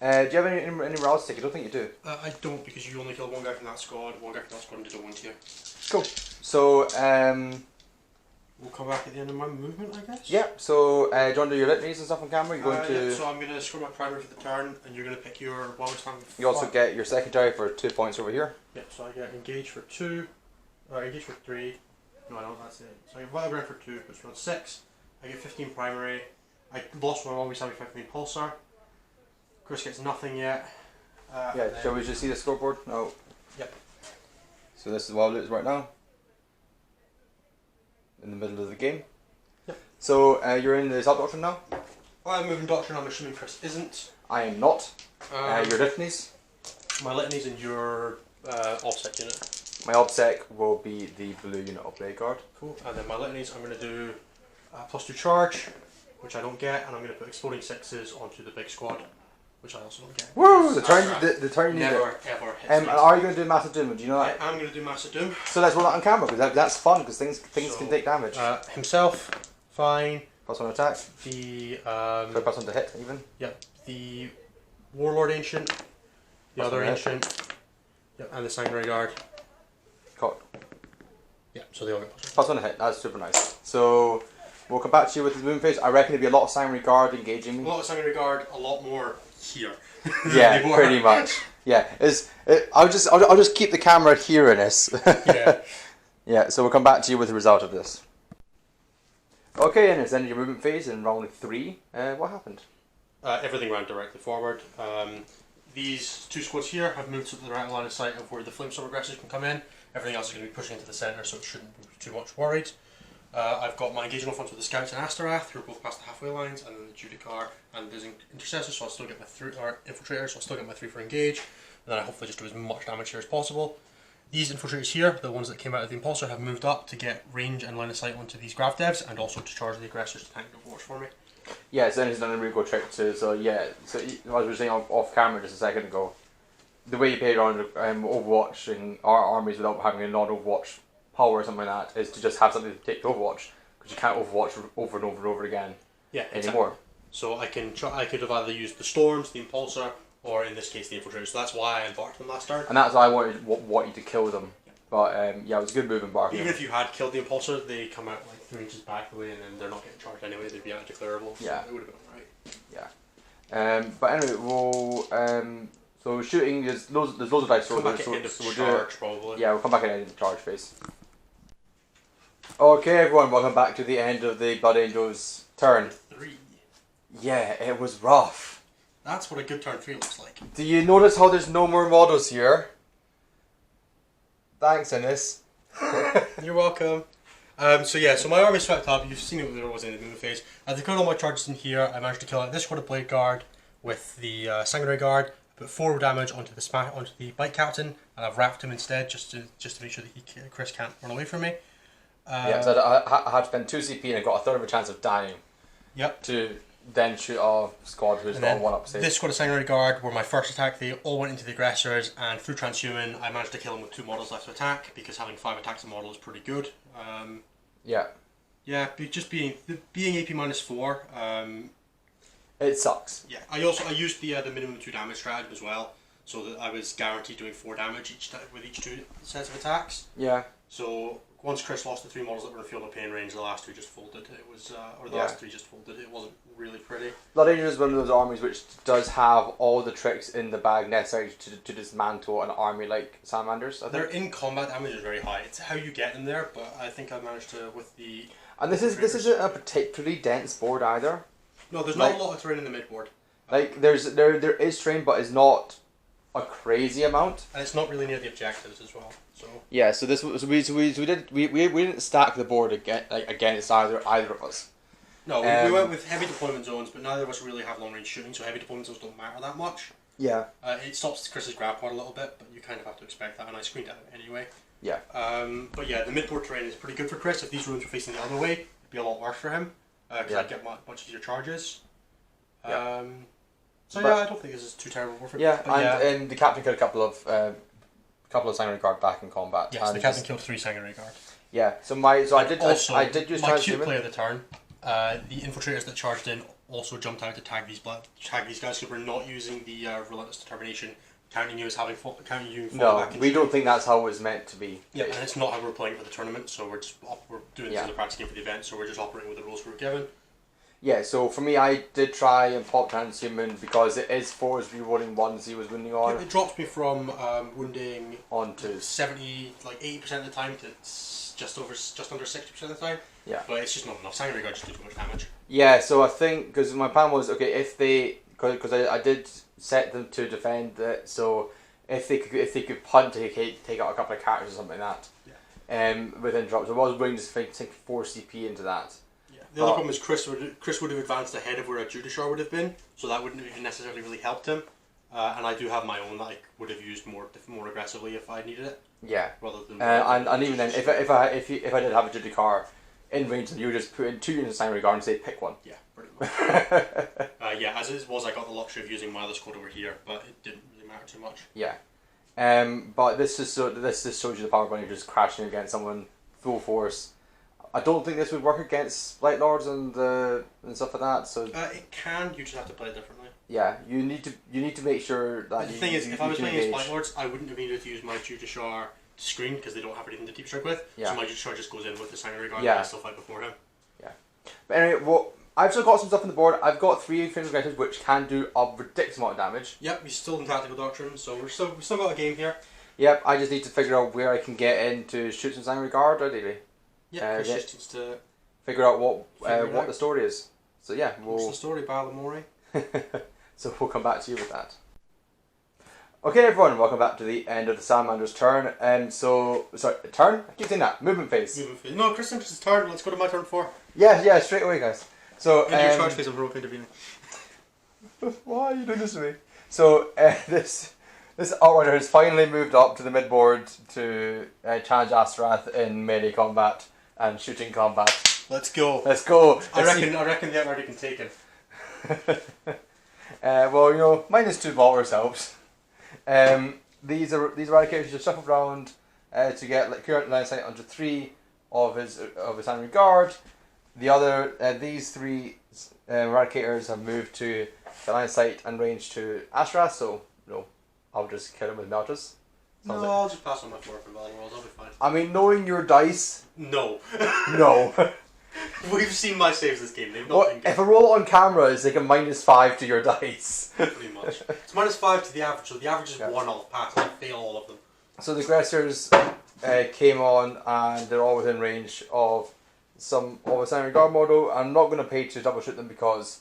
Do you have any morale stick? I don't think you do. I don't, because you only killed 1 guy from that squad, 1 guy from that squad, and did a 1 tier. Cool. So, we'll come back at the end of my movement, I guess? Yeah, so do you want to do your litanies and stuff on camera? You're going to... Yeah, so I'm going to score my primary for the turn, and you're going to pick your wildest time. You also get your secondary for 2 points over here. Yeah, so I get engage for 2, engage for 3. No, I don't, that's it. So I get whatever for 2, which runs 6. I get 15 primary. I lost my always 75 from the Impulsor. Chris gets nothing yet. Yeah, shall we just see the scoreboard? No. Yep. So this is what it is right now. In the middle of the game. Yep. So you're in the Sub Doctrine now? Well, I'm moving Doctrine, I'm assuming Chris isn't. I am not. Your litanies? My litanies and your OBSEC unit. My OBSEC will be the blue unit of Blade Guard. Cool. And then my litanies, I'm going to do +2 charge, which I don't get, and I'm going to put exploding 6s onto the big squad, which I also don't get. Woo! The turn you need never it. ever hits And are you going to do Massive Doom? Do you know that? I'm going to do Massive Doom. So let's roll that on camera, because that's fun, because things can take damage. Himself, fine. +1 attack. The So +1 to hit, even. Yep. The Warlord Ancient. The other Ancient. Yep. And the Sanguinary Guard. Caught. Yeah, so they all get +1 to hit, that's super nice. So we'll come back to you with the moon phase. I reckon there'll be a lot of Sanguinary Guard engaging me. A lot of Sanguinary Guard, a lot more here. Yeah, pretty much. Yeah, I'll just keep the camera here in this. Yeah. Yeah, so we'll come back to you with the result of this. Okay, and it's the end of your movement phase in round 3. What happened? Everything ran directly forward. These 2 squads here have moved to the right line of sight of where the Flamestorm aggressors can come in. Everything else is going to be pushing into the centre, so it shouldn't be too much worried. I've got my engagement front with the Scouts and Astaroth, who are both past the halfway lines, and then the Judicar, and there's Intercessors, so I'll still get my 3, or Infiltrators, so I'll still get my 3 for engage, and then I hopefully just do as much damage here as possible. These Infiltrators here, the ones that came out of the Impulsor, have moved up to get range and line of sight onto these Grav Devs, and also to charge the Aggressors to tank the Overwatch for me. Yeah, so then it's another really good trick too. So yeah, so as we were saying off camera just a second ago, the way you play around Overwatch in our armies without having a non-Overwatch power or something like that is to just have something to take to Overwatch, because you can't Overwatch over and over and over again anymore. So I could have either used the Storms, the Impulsor, or in this case the Infiltrators. So that's why I embarked them last turn. And that's why I want you to kill them. But yeah, it was a good move embarking. Even if you had killed the Impulsor, they come out like 3 inches back the way, and then they're not getting charged anyway. They'd be undeclarable. So it would have been alright. Yeah. But anyway, we'll so shooting there's loads of dice rolls. Come back at end of charge probably. Yeah, we'll come back at end of charge phase. Okay, everyone, welcome back to the end of the Blood Angels turn. 3. Yeah, it was rough. That's what a good turn 3 looks like. Do you notice how there's no more models here? Thanks, Innes. You're welcome. So my army swept up. You've seen it when there was in the movement phase. I've got all my charges in here. I managed to kill out this squad of Blade Guard with the Sanguinary Guard. Put 4 damage onto the Bike Captain, and I've wrapped him instead just to make sure that Chris can't run away from me. Yeah, so I had to spend 2 CP and I got a third of a chance of dying. Yep. To then shoot a squad who's got a 1-up save. This squad of Sanguinary Guard were my first attack. They all went into the Aggressors, and through Transhuman, I managed to kill them with 2 models left to attack, because having 5 attacks a model is pretty good. Yeah. Yeah, just being AP -4. It sucks. Yeah, I used the minimum 2 damage strategy as well, so that I was guaranteed doing 4 damage with each 2 sets of attacks. Yeah. So once Chris lost the 3 models that were in field of pain range, the last 2 just folded. It was, last 3 just folded. It wasn't really pretty. Blood Angels is one of those armies which does have all the tricks in the bag necessary to dismantle an army like Salamanders. I think. Their in combat damage is very high. It's how you get them there, but I think I managed to with the. And this isn't a particularly dense board either. No, there's not a lot of terrain in the mid board. Like there is terrain, but it's not a crazy amount. And it's not really near the objectives as well. So yeah, so we didn't stack the board against either of us. No, we went with heavy deployment zones, but neither of us really have long range shooting, so heavy deployment zones don't matter that much. Yeah. It stops Chris's grab pod a little bit, but you kind of have to expect that, and I screened it out anyway. Yeah. But yeah, the mid board terrain is pretty good for Chris. If these runes were facing the other way, it'd be a lot worse for him, because I'd get much easier charges. Yeah. So yeah, I don't think this is too terrible for him. Yeah, and the captain killed a couple of Sanguinary Guard back in combat. Yes, the captain killed 3 Sanguinary Guard. Yeah, I did use my Transhuman. cute play of the turn. The infiltrators that charged in also jumped out to tag these guys, because we're not using the relentless determination, counting you as having counting you. No, we don't think that's how it was meant to be. Yeah, and it's not how we're playing for the tournament. So we're doing this as a practice game for the event. So we're just operating with the rules we were given. Yeah, so for me, I did try and pop Transhuman because it is 4s rerolling 1s he was winning on. It drops me from wounding on to 70, like 80% of the time to just under 60% of the time. Yeah. But it's just not enough. Sanguinary Guard just do too much damage. Yeah, so I think, because my plan was, okay, if they, because I did set them to defend it, so if they could punt to take out a couple of characters or something like that, within drops, I was willing to sink 4 CP into that. Yeah. The other problem is Chris would have advanced ahead of where a Judiciar would have been, so that wouldn't have necessarily really helped him. And I do have my own that I would have used more aggressively if I needed it. Yeah. Rather than and even then, if I did have a Judicar in range, and you would just put in 2 units of Sanguinary Guard and say pick one. Yeah, pretty much. Yeah, as it was, I got the luxury of using my other squad over here, but it didn't really matter too much. Yeah. But this just shows you the power bunny just crashing against someone full force. I don't think this would work against Light Lords and stuff like that. So it can. You just have to play it differently. Yeah, you need to make sure that. The thing is, if I was playing against Light Lords, I wouldn't have needed to use my Judiciar to screen because they don't have anything to deep strike with. Yeah. So my Judiciar just goes in with the Sanguinary Guard and I still fight before him. Yeah. But anyway, I've still got some stuff on the board. I've got 3 Infernal Aggressors which can do a ridiculous amount of damage. Yep, he's still in Tactical Doctrine, so we've still got a game here. Yep, I just need to figure out where I can get in to shoot some Sanguinary Guard, ideally. Yeah, Chris just needs to figure out what the story is. So yeah, what's the story, Balamori? So we'll come back to you with that. Okay, everyone, welcome back to the end of the Salamanders turn. Turn? I keep saying that. Movement phase. No, Kristen's turn. Let's go to my turn 4. Yeah, straight away, guys. So, Into your charge phase, I'm heroic intervening. why are you doing this to me? So, this Outrider has finally moved up to the midboard to challenge Astaroth in melee combat and shooting combat. Let's go. Let's go. I reckon the Outrider can take him. Well, -2 bolters helps. These eradicators just shuffle around to get current line of sight onto 3 of his enemy guard. These 3 eradicators have moved to the line of sight and range to Astaroth, so I'll just kill him with Martynas. I'll just pass on my 4 from Battle Rolls, I'll be fine. I mean, knowing your dice... No. No. We've seen my saves this game, they've not been good. If I roll it on camera, it's like a -5 to your dice. Pretty much. It's -5 to the average, so the average is 1 I'll pass, I fail all of them. So the aggressors came on and they're all within range of some of a Salamanders guard model. I'm not going to pay to double shoot them because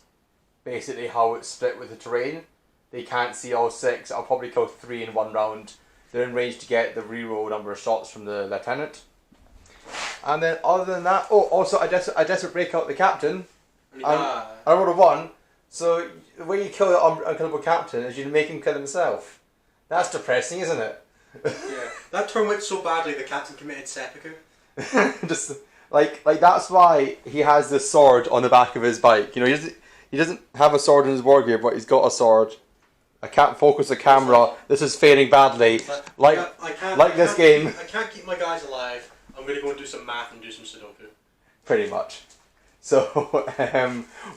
basically how it's split with the terrain. They can't see all 6. I'll probably kill 3 in 1 round. They're in range to get the reroll number of shots from the lieutenant. And then other than that, also I desperate break out the captain. I rolled a 1. So the way you kill the unkillable captain is you make him kill himself. That's depressing, isn't it? Yeah. That turn went so badly the captain committed seppuku. Just like that's why he has this sword on the back of his bike. He doesn't have a sword in his war gear, but he's got a sword. I can't focus the camera. This is failing badly. This game. I can't keep my guys alive. I'm going to go and do some math and do some Sudoku. Pretty much. So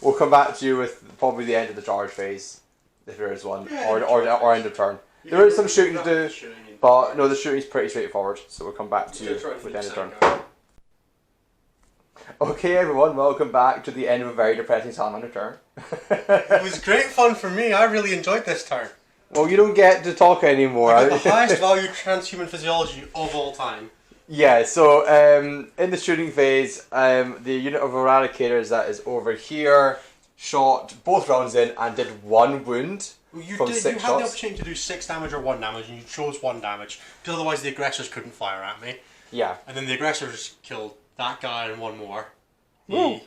we'll come back to you with probably the end of the charge phase, if there is one, or end of turn. There is some shooting to do, but no, the shooting is pretty straightforward. So we'll come back to you with the end of turn. Okay, everyone, welcome back to the end of a very depressing Salamander turn. It was great fun for me. I really enjoyed this turn. Well, you don't get to talk anymore. I got the highest value transhuman physiology of all time. Yeah, so in the shooting phase, the unit of eradicators that is over here shot both rounds in and did 1 wound from 6 shots. You had the opportunity to do 6 damage or 1 damage, and you chose 1 damage because otherwise the aggressors couldn't fire at me. Yeah. And then the aggressors killed that guy and 1 more. These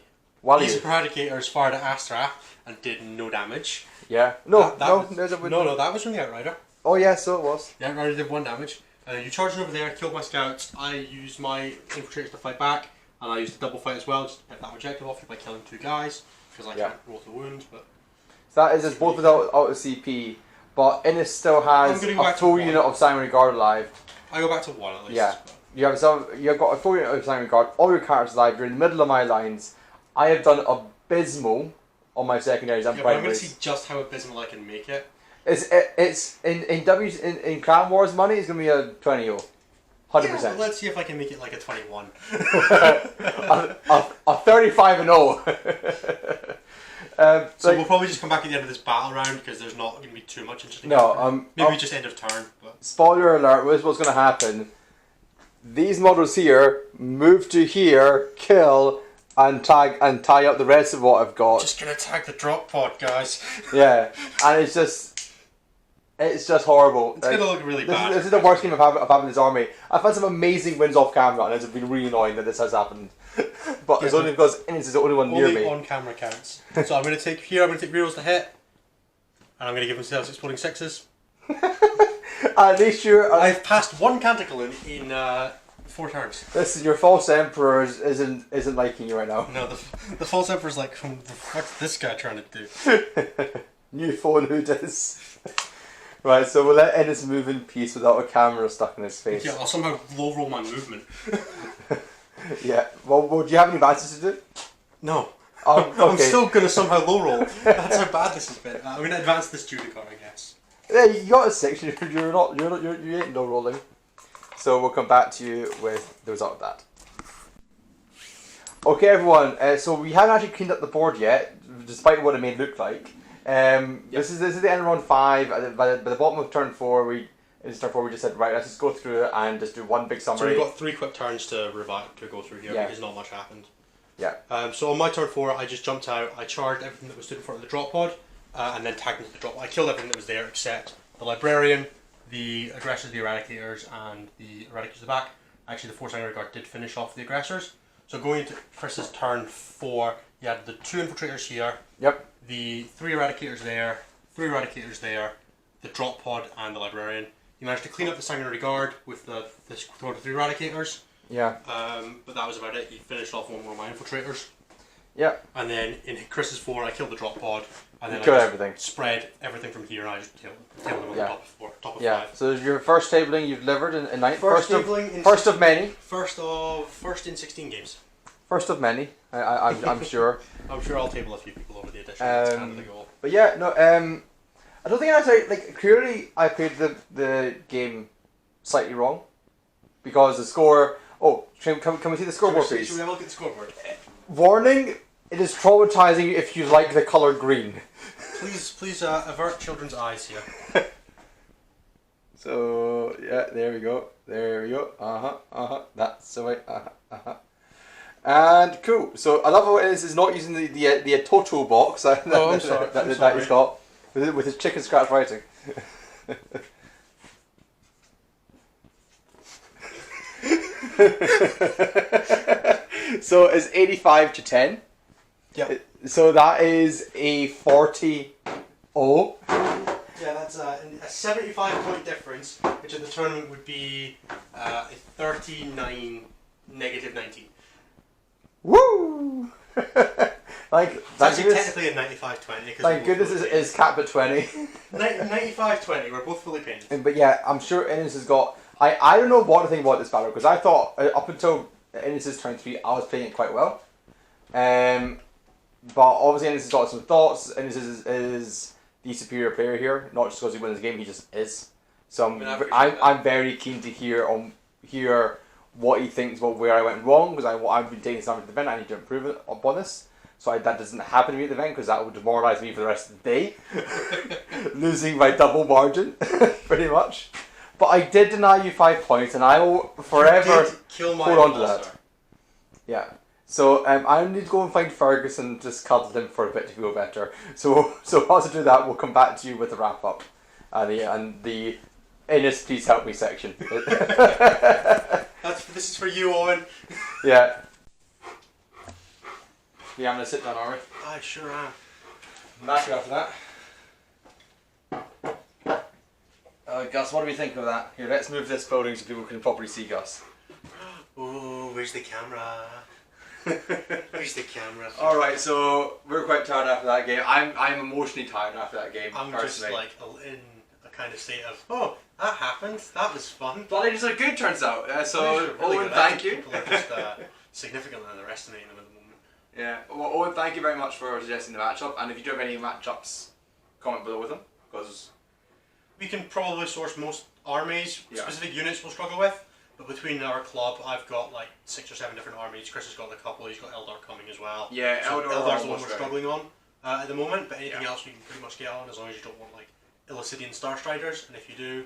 eradicators fired at Astaroth and did no damage. Yeah. That was from the Outrider. Oh yeah, so it was. The Outrider did 1 damage. And then you charged over there, killed my scouts. I used my infiltrators to fight back, and I used the double fight as well, just to get that objective off you by killing 2 guys, because I can't roll to wounds. But so that is just both without out of CP, but Innis still has a full unit of Salamanders Guard alive. I go back to 1 at least. Yeah. You've got a full unit of Salamanders Guard, all your characters alive, you're in the middle of my lines. I have done abysmal on my secondaries and primaries. I'm going to see just how abysmal I can make it. It's in Clan Wars money, it's going to be a 20-0. 100%. Yeah, well, let's see if I can make it like a 21. a 35-0. So we'll probably just come back at the end of this battle round because there's not going to be too much interesting. Maybe just end of turn. But. Spoiler alert, this is what's going to happen. These models here move to here, kill, and tie up the rest of what I've got. Just going to tag the drop pod, guys. Yeah, and it's just horrible. It's going to look really bad. This is the worst game of having this army. I've had some amazing wins off camera, and it's been really annoying that this has happened. But it's only because Innis is the only one near me. Only on camera counts. So I'm going to take rerolls to hit, and I'm going to give myself exploding 6s. At least I've passed 1 canticle in 4 turns. This is your false emperor isn't liking you right now. No, the false emperor's like, what's this guy trying to do? New phone who does. Right, so we'll let Innis move in peace without a camera stuck in his face. Yeah, I'll somehow low roll my movement. Yeah. Well, do you have any advances to do? No. Okay. I'm still gonna somehow low roll. That's how bad this has been. I'm gonna advance this Judicar, I guess. Yeah, you got a 6. You ain't no rolling. So we'll come back to you with the result of that. Okay, everyone. So we haven't actually cleaned up the board yet, despite what it may look like. This is the end of round 5. By the bottom of turn 4, we just said, right, let's just go through it and just do one big summary. So we've got 3 quick turns to go through here because not much happened. Yeah. So on my turn 4, I just jumped out. I charged everything that was stood in front of the drop pod, and then tagged into the drop. I killed everything that was there except the librarian, the aggressors, the eradicators, and the eradicators at the back. Actually, the 4 Sanguinary Guard did finish off the aggressors. So going into Chris's turn 4, you had the 2 infiltrators here. Yep. The 3 eradicators there, 3 eradicators there, the drop pod, and the librarian. You managed to clean up the Sanguinary Guard with the 3 eradicators. Yeah. But that was about it. He finished off 1 more of my infiltrators. Yeah. And then in Chris's 4, I killed the drop pod. And then You killed everything. Spread everything from here, and I just tailed them on the top of 4, top of Yeah. 5. So your first tabling you've delivered in 9. First tabling in first of many. First in 16 games. First of many. I'm sure. I'm sure I'll table a few people over the edition. That's kind of the goal. But yeah, no. I don't think clearly I played the game slightly wrong because the score. Oh, can we see the scoreboard, please? Should we have a look at the scoreboard? Warning: it is traumatizing if you like the color green. Please avert children's eyes here. So yeah, there we go. That's the way. And cool. So I love how it is not using the Toto box that he's got with his chicken scratch writing. So it's 85-10. Yeah. So that is a 40-0. Yeah, that's a 75-point difference, which in the tournament would be a 39 negative 19. Woo! Like It's actually technically a 95-20. Thank goodness is capped at 20. 95-20, we're both fully painted. But yeah, I'm sure Innes has got. I don't know what to think about this battle because I thought up until Innes' turn 3, I was playing it quite well. But obviously Innes has got some thoughts. Innes is the superior player here, not just because he wins the game, he just is. So I'm very keen to hear what he thinks about where I went wrong because I've been taking something to the event. I need to improve it upon this. So that doesn't happen to me at the event because that would demoralise me for the rest of the day, losing by double margin, pretty much. But I did deny you 5 points, and I will forever hold on to that. Yeah. So I need to go and find Ferguson and just cuddle him for a bit to feel better. So whilst I do that, we'll come back to you with the wrap up and the Innes, please help me section. This is for you, Owen. Yeah. Yeah, I'm gonna sit down, are we? I sure am. I'm back after that. Gus, what do we think of that? Here, let's move this building so people can properly see Gus. Oh, where's the camera? Where's the camera? Alright, so we're quite tired after that game. I'm emotionally tired after that game. I'm personally. just like in a kind of state of, oh, that happened. That was fun. But it was good, turns out. So, Really Owen, good. thank you. People are just significantly underestimating them at the moment. Yeah, well, Owen, thank you very much for suggesting the matchup. And if you do have any matchups, comment below with them. Because we can probably source most armies, specific units we'll struggle with. But between our club, I've got like 6 or 7 different armies. Chris has got a couple. He's got Eldar coming as well. Yeah, so Eldar's the one we're ready. struggling on at the moment. But anything else we can pretty much get on as long as you don't want like Illicidian Star Striders. And if you do,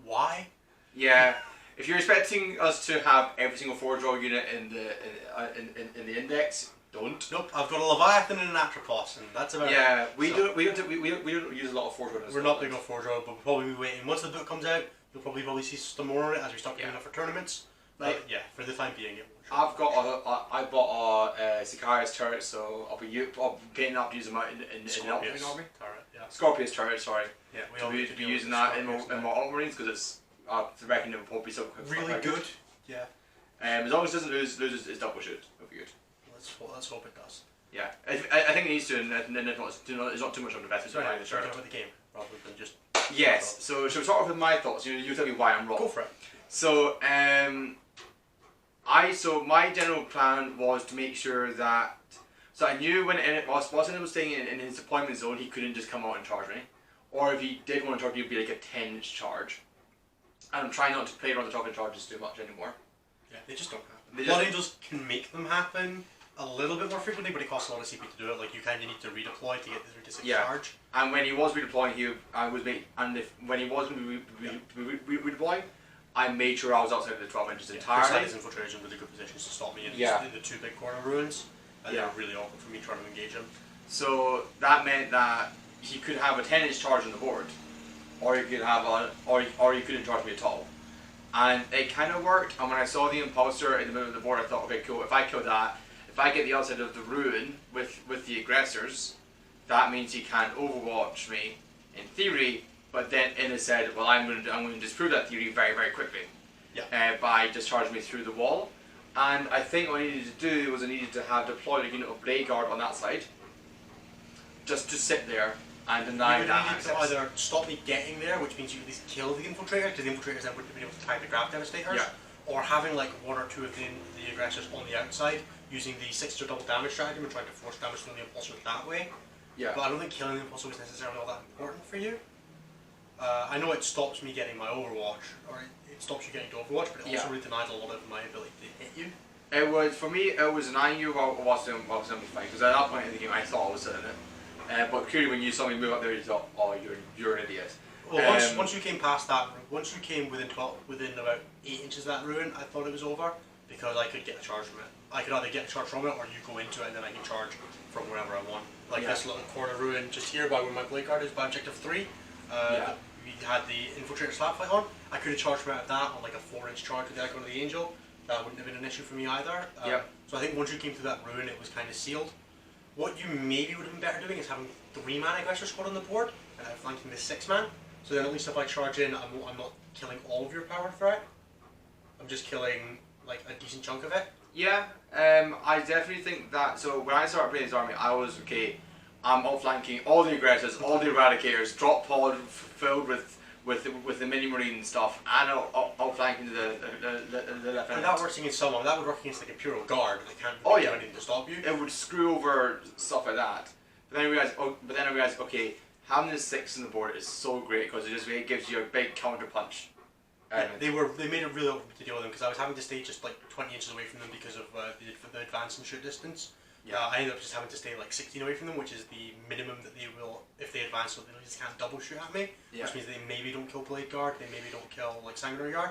why? Yeah, if you're expecting us to have every single 4-draw unit in the index, don't. Nope, I've got a Leviathan and an Atropos, and that's about it. Yeah, we don't use a lot of 4-draw. We're not big on 4-draw, but we'll probably be waiting. Once the book comes out, you'll probably see some more of it as we start coming up for tournaments. But yeah, for the time being, it won't. I bought a Sicarius turret, so I'll be getting up to use them out in the army. Scorpius turret, sorry. Yeah, to be using that in my Ultramarines because it's I reckon it won't be so really good. Yeah. As long as it doesn't lose its double shoot, it'll be good. Let's hope it does. Yeah, I think it needs to, and then it's not too much of an investment to buy the shirt. Talk about the game rather than just. Yes. So shall we start off with my thoughts? You tell me why I'm wrong. Go for it. So my general plan was to make sure that I knew when Wasson was staying in his deployment zone, he couldn't just come out and charge me, or if he did want to charge me, it would be like a 10-inch charge. And I'm trying not to play around the talking charges too much anymore. Yeah, they just don't happen. Blood Angels can make them happen a little bit more frequently, but it costs a lot of CP to do it. Like you kind of need to redeploy to get the 36 charge. And when he was redeploying, when he was redeploying, I made sure I was outside of the 12 inches entirely. His infiltrators in really good positions to stop me in the 2 big corner ruins. And they were really awkward for me trying to engage him. So that meant that he could have a 10-inch charge on the board, or you could have or you couldn't charge me at all. And it kind of worked. And when I saw the Impulsor in the middle of the board, I thought, okay, cool. If I kill that, if I get the outside of the ruin with the aggressors, that means he can't Overwatch me in theory. But then Inna said, well, I'm going to disprove that theory very, very quickly. Yeah. By discharging me through the wall. And I think what I needed to do was I needed to have deployed a unit of Blade Guard on that side. Just to sit there and deny that You access. need to either stop me getting there, which means you at least kill the Infiltrator, because the Infiltrators then wouldn't have been able to tag the Grab Devastators. Yeah. Or having like one or two of the aggressors on the outside, using the 6 double damage strategy and trying to force damage from the Impulsor that way. Yeah. But I don't think killing the Impulsor was necessarily all that important for you. I know it stops me getting my Overwatch, or it stops you getting to Overwatch, but it also really denies a lot of my ability to hit you. It was, for me, it was denying you what was simplifying, because at that point in the game I thought I was sitting it. But clearly when you saw me move up there, you thought, oh, you're an idiot. Well, once you came past that, once you came within about 8 inches of that ruin, I thought it was over, because I could get a charge from it. I could either get a charge from it, or you go into it and then I can charge from wherever I want. Like this little corner ruin just here by where my Blade Guard is, by objective 3. We had the Infiltrator slap fight on. I could have charged from out of that on like a 4-inch charge with the Icon of the Angel. That wouldn't have been an issue for me either. So I think once you came through that ruin, it was kind of sealed. What you maybe would have been better doing is having 3-man aggressor squad on the board and flanking the 6-man. So then at least if I charge in, I'm not killing all of your power threat. I'm just killing like a decent chunk of it. Yeah, I definitely think that. So when I started playing this army, I was okay. I'm outflanking all the aggressors, all the eradicators, drop pod filled with the mini marine stuff, and outflanking the left. And that works against someone. That would work against like a Imperial Guard that can't do anything to stop you. It would screw over stuff like that. But then I realized, okay, having the 6 on the board is so great because it gives you a big counter punch. They made it really open to deal with them because I was having to stay just like 20 inches away from them because of the advance and shoot distance. I ended up just having to stay like 16 away from them, which is the minimum that they will, if they advance, so they just can't double shoot at me, which means they maybe don't kill Blade Guard, they maybe don't kill like Sanguinary Guard.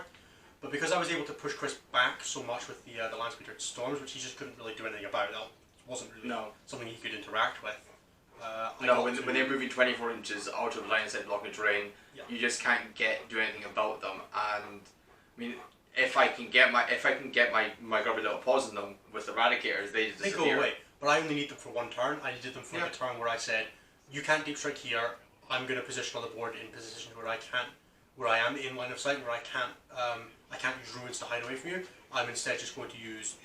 But because I was able to push Chris back so much with the Landspeeder Storms, which he just couldn't really do anything about, that wasn't really something he could interact with. When they're moving 24 inches out of line instead of blocking terrain, you just can't do anything about them. And I mean, if I can get my grubby little paws in them with Eradicators, they go away. But I only need them for one turn. I needed them for the turn where I said, you can't deep strike here. I'm going to position on the board in positions where I am in line of sight, where I can't use ruins to hide away from you. I'm instead just going to use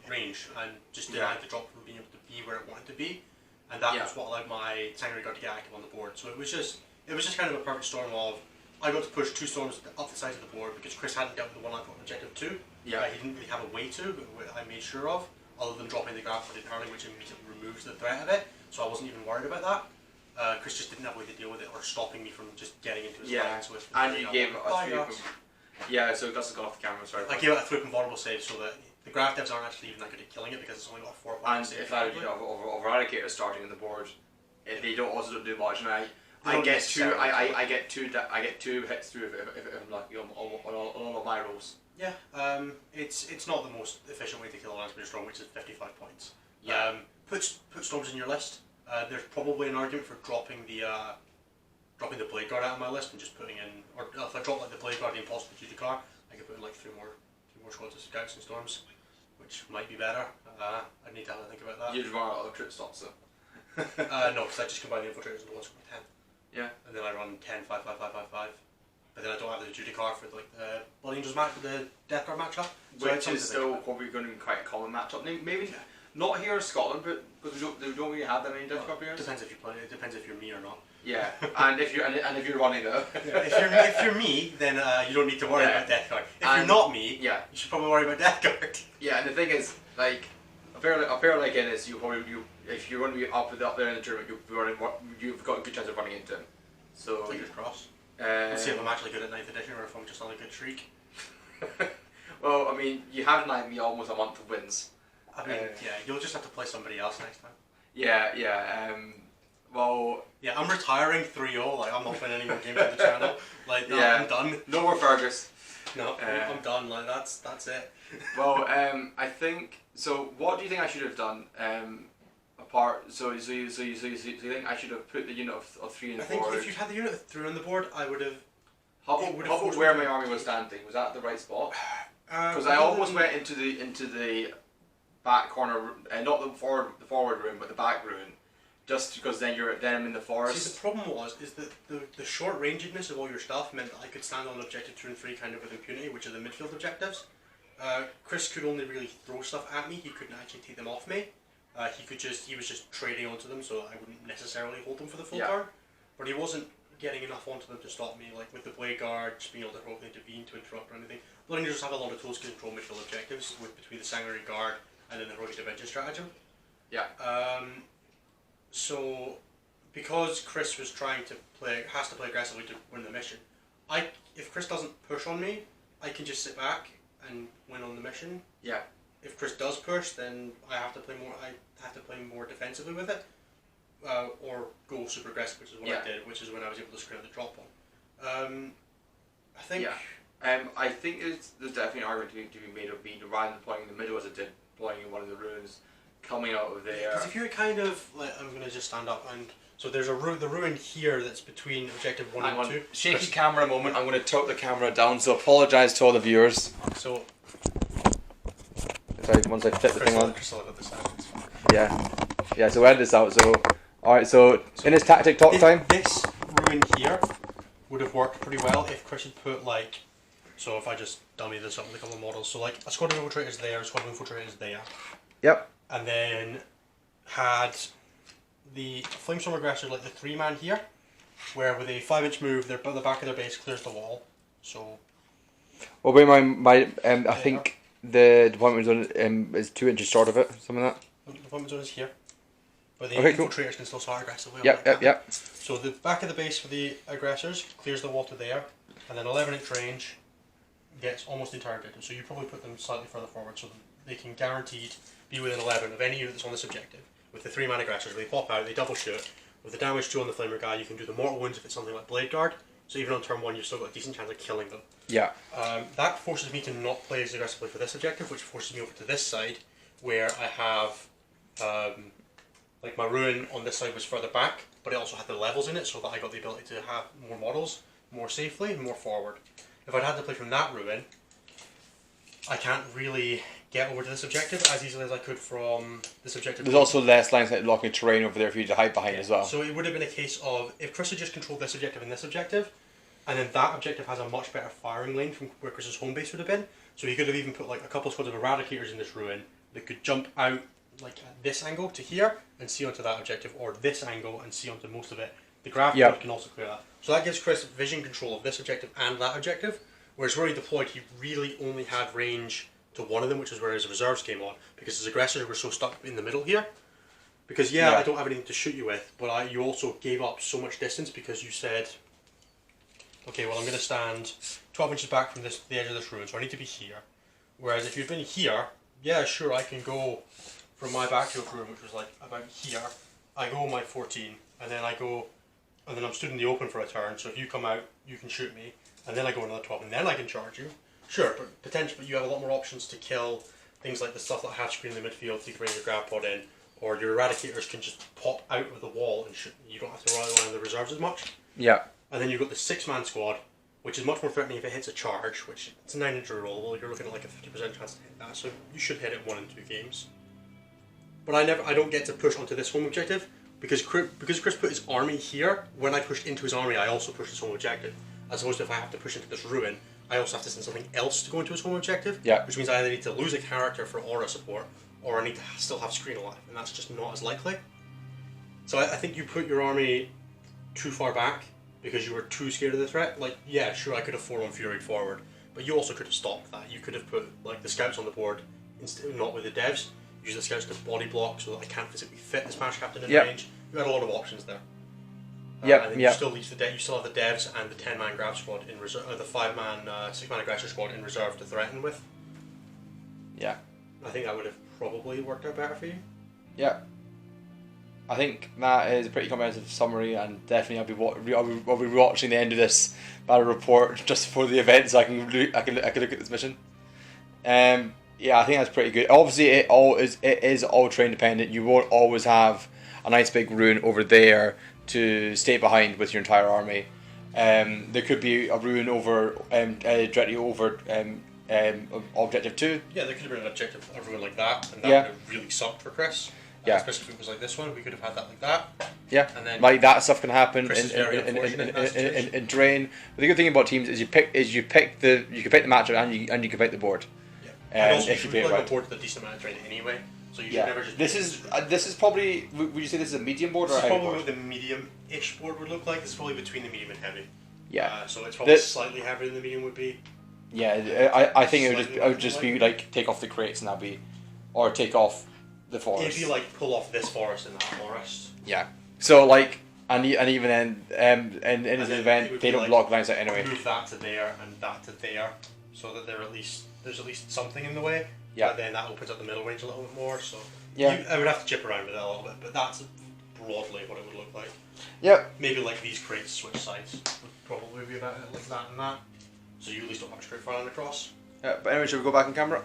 range and just deny the drop from being able to be where it wanted to be. And that was what allowed my Sanguinary Guard to get active on the board. So it was just kind of a perfect storm of, I got to push 2 storms up the sides of the board because Chris hadn't dealt with the one I got on objective 2. He didn't really have a way to, but I made sure of, other than dropping the grab in early, which immediately removes the threat of it. So I wasn't even worried about that. Chris just didn't have a way to deal with it or stopping me from just getting into his lines with. And you gave it a so Gus has got off the camera, sorry. I gave it a flip and vulnerable save so that the graph devs aren't actually even that good at killing it because it's only got 4 points. And if I had Eradicators starting in the board, they don't do much, and I get two hits through if I'm lucky on all of my rolls. Yeah, it's not the most efficient way to kill a Landspeeder Storm, which is 55 points. Put storms in your list. There's probably an argument for dropping the Blade Guard out of my list and just putting in, or if I drop like the Blade Guard, the Impossible Duty Car, I could put in like 3 more squads of Scouts and Storms, which might be better. I'd need to have a think about that. You'd run out of crit stops though. No, because I just combine the Infiltrators into 1 squad 10. Yeah. And then I run 10, 5, 5, 5, 5, 5. But then I don't have the Duty Car for like the Blood Angels match, for the Death Guard matchup. So which is still probably going to be quite a common matchup. Maybe not here in Scotland, but because we don't really have that many Death Guard players. Depends if you play. It depends if you're me or not. Yeah, and if you're running though. If you're me, then you don't need to worry about Death Guard. If you're not me, you should probably worry about Death Guard. Yeah, and the thing is, like a pair like Innis, if you're going to be up there in the tournament, you've got a good chance of running into him. So fingers crossed. Let's see if I'm actually good at 9th edition or if I'm just on a good streak. Well, I mean, you have denied me almost a month of wins. I mean, you'll just have to play somebody else next time. Well, I'm retiring 3-0. Like, I'm not playing any more games on the channel. Like, I'm done. No more Fergus. No, I'm done. Like, that's it. Well, I think so. What do you think I should have done? apart. So you think I should have put the unit of 3 in the I think forward? if you had the unit of 3 on the board, I would have. How about where my army was standing? Was that the right spot? Because I almost went into the back corner, not the forward room, but the back room, just because then I'm in the forest. See, the problem is that the short rangedness of all your stuff meant that I could stand on objective 2 and 3 kind of with impunity, which are the midfield objectives. Chris could only really throw stuff at me. He couldn't actually take them off me. He was just trading onto them, so I wouldn't necessarily hold them for the full turn. But he wasn't getting enough onto them to stop me, like with the blade guard, just being able to heroically intervene to interrupt or anything. The Rangers just have a lot of tools to control midfield objectives between the sanguinary guard and then the heroic intervention stratagem. Yeah. So because Chris has to play aggressively to win the mission, if Chris doesn't push on me, I can just sit back and win on the mission. Yeah. If Chris does push, then I have to play more defensively with it, or go super aggressive, which is what I did, which is when I was able to screen out the drop one. I think. Yeah. I think there's definitely an argument to be made of being rather than playing in the middle as it did playing in one of the ruins, coming out of there. Because if you're kind of like, I'm gonna just stand up and. So there's the ruin here that's between objective 1 and 2. Shaky camera a moment. I'm going to tilt the camera down, so apologise to all the viewers. So. Sorry, once I flip the thing on. Yeah. Yeah, so we'll edit this out. So, alright, so in his tactic talk time. This ruin here would have worked pretty well if Chris had put like. So if I just dummy this up with a couple of models. So like a squad of infiltrators there, a squad of infiltrators there. Yep. And then had the Flamestorm Aggressor, like the 3-man here, where with a 5-inch move, the back of their base clears the wall. So. Well, wait, I think the deployment zone is 2 inches short of it, something like that. The deployment zone is here. But the infiltrators can still start aggressively. Yep. So the back of the base for the aggressors clears the wall to there, and then 11-inch range gets almost the entire objective. So you probably put them slightly further forward so that they can guaranteed be within 11 of any unit that's on this objective. With the 3-man aggressors, they pop out, they double shoot. With the damage 2 on the flamer guy, you can do the mortal wounds if it's something like blade guard. So even on turn 1, you've still got a decent chance of killing them. Yeah. That forces me to not play as aggressively for this objective, which forces me over to this side, where I have, like my ruin on this side was further back, but it also had the levels in it, so that I got the ability to have more models, more safely, and more forward. If I'd had to play from that ruin, I can't really get over to this objective as easily as I could from this objective. There's also less lines that blocking terrain over there for you to hide behind as well. So it would have been a case of, if Chris had just controlled this objective and this objective, and then that objective has a much better firing lane from where Chris's home base would have been, so he could have even put like a couple of squads of Eradicators in this ruin that could jump out like at this angle to here and see onto that objective, or this angle and see onto most of it. The gravity can also clear that. So that gives Chris vision control of this objective and that objective, whereas where he deployed, he really only had range to one of them, which is where his reserves came on, because his aggressors were so stuck in the middle here. Because I don't have anything to shoot you with, but you also gave up so much distance because you said, okay, well I'm going to stand 12 inches back from the edge of this ruin, so I need to be here. Whereas if you'd been here, yeah, sure, I can go from my backfield room, which was like about here, I go my 14, and then I'm stood in the open for a turn, so if you come out, you can shoot me, and then I go another 12, and then I can charge you. Sure, but potentially you have a lot more options to kill things like the stuff that have screen in the midfield, so you can bring your grab pod in, or your Eradicators can just pop out of the wall and shoot. You don't have to rely on the reserves as much. Yeah. And then you've got the 6-man squad, which is much more threatening if it hits a charge, which it's a 9-inch roll. You're looking at like a 50% chance to hit that, so you should hit it 1 in 2 games. But I don't get to push onto this home objective because Chris put his army here. When I pushed into his army, I also pushed his home objective. As opposed to if I have to push into this ruin, I also have to send something else to go into his home objective. Yeah. Which means I either need to lose a character for aura support, or I need to still have screen alive, and that's just not as likely. So I think you put your army too far back because you were too scared of the threat. Like, yeah, sure, I could have 4-1 Fury forward, but you also could have stopped that. You could have put like the scouts on the board, not with the devs. Use the scouts to body block so that I can't physically fit the Smash Captain in range. You had a lot of options there. And then you still have the devs and the 10-man grab squad in reserve, the 5-man, 6-man aggressor squad in reserve to threaten with. Yeah. I think that would have probably worked out better for you. Yeah. I think that is a pretty comprehensive summary, and definitely I'll be watching the end of this battle report just for the event, so I can look at this mission. Yeah, I think that's pretty good. Obviously, it is all terrain dependent. You won't always have a nice big rune over there to stay behind with your entire army. There could be a rune over directly over objective 2. Yeah, there could have been an objective, a rune like that, and that Yeah. would have really sucked for Chris. Yeah. Especially if it was like this one, we could have had that like that. Yeah, And then like that stuff can happen Chris is very unfortunate in that situation. in terrain. But the good thing about teams is you can pick the matchup and you can pick the board. Yeah. And also, if you you play should it play right. a board with a decent amount of terrain anyway. So you should Yeah, never just. this is probably. Would you say this is a medium board or This a is heavy probably board? what the medium-ish board would look like. This is probably between the medium and heavy. Yeah, So it's probably The- slightly heavier than the medium would be. yeah. I think it would just be like take off the crates and that'd be, or take off the forest. It'd be like pull off this forest and that forest. Yeah. So like, and even then, in And this then it event, would they be don't like, block lines out anyway. Move that to there and that to there, so that there's at least something in the way. Yeah. But then that opens up the middle range a little bit more. So Yeah. I would have to chip around with it a little bit, but that's broadly what it would look like. Yep. Maybe like these crates switch sides would probably be about it, like that and that. So you at least don't have a straight flying across. But anyway, should we go back in camera?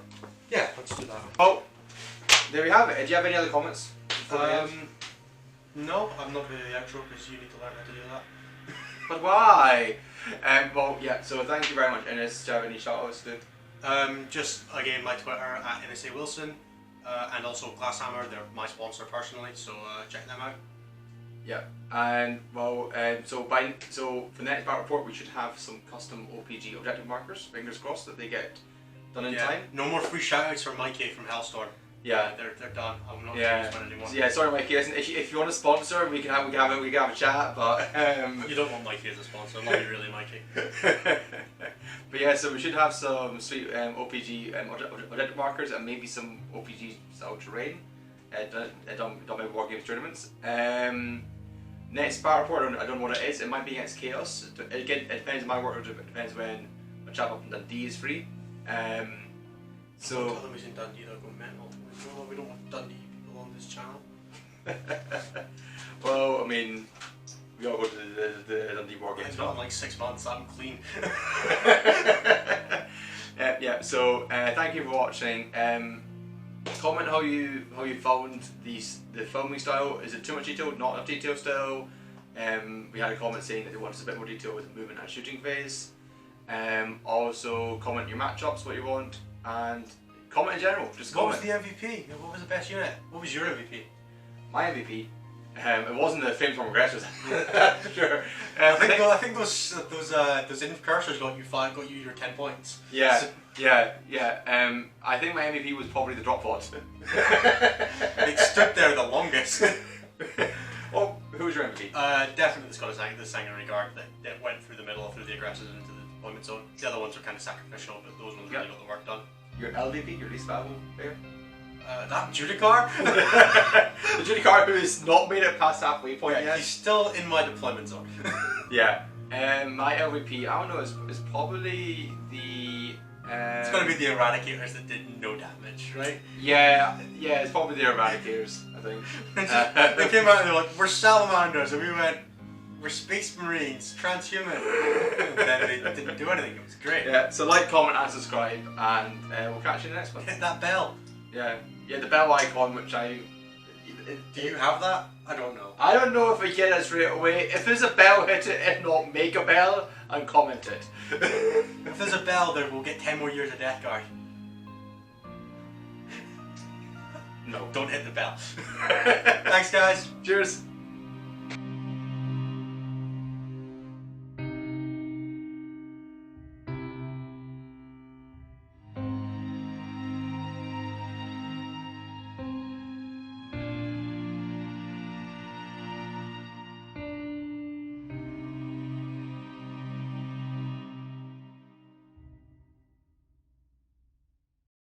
Yeah, let's do that. Oh, there we have it. Do you have any other comments? No, I'm not going to do the outro because you need to learn how to do that. But why? Well, yeah. So thank you very much, Ines. Do you have any shout-outs to? Just again, my Twitter at NSA Wilson, and also Glasshammer. They're my sponsor personally, so check them out. Yeah. And well, so for the next battle report, we should have some custom OPG objective markers. Fingers crossed that they get done in time. No more free shoutouts from Mikey from Hellstorm. Yeah. They're done. I'm not Yeah. doing this one anymore. So, yeah. Sorry, Mikey. Listen, if you want to sponsor, we can have a chat. But You don't want Mikey as a sponsor. I'm not really Mikey. but yeah, so we should have some sweet OPG objective markers and maybe some OPG style terrain done by War Games tournaments. Next battle report, I don't know what it is. It might be against Chaos. Again, it depends on my work. It depends when my chap up in Dundee is free. So tell them he's in Dundee. They'll go mental. No, we don't want Dundee people on this channel. Well, I mean, we all go to the Dundee War Games. It's not in like 6 months. I'm clean. Yeah. So thank you for watching. Comment how you found the filming style. Is it too much detail? Not enough detail still? We had a comment saying that they wanted a bit more detail with the movement and shooting phase. Also comment your matchups, what you want, and comment in general. Just What was comment. the MVP? What was the best unit? What was your MVP? My MVP. It wasn't the Flames from Aggressors. Sure. I think those incursors got you your 10 points. Yeah. So, Yeah. I think my MVP was probably the drop pod. it stood there the longest. Oh, who was your MVP? Definitely the Sanguinary Guard that went through the middle, through the aggressors and into the deployment zone. The other ones are kind of sacrificial, but those ones really got the work done. Your LVP, your least valuable player? That Judicar? The Judicar who has not made it past halfway point Yeah, yet. he's still in my deployment zone. Yeah. My LVP, I don't know, is probably the... It's going to be the Eradicators that did no damage, right? Yeah, it's probably the Eradicators, I think. They came out and they're like, we're Salamanders, and we went, we're Space Marines, transhuman. And then they didn't do anything, it was great. Yeah, so like, comment and subscribe, and we'll catch you in the next one. Hit that bell. Yeah, the bell icon, which Do you have that? I don't know. I don't know if we get it straight away. If there's a bell, hit it. If not, make a bell and comment it. If there's a bell there, we'll get 10 more years of Death Guard. No. Don't hit the bell. Thanks, guys. Cheers.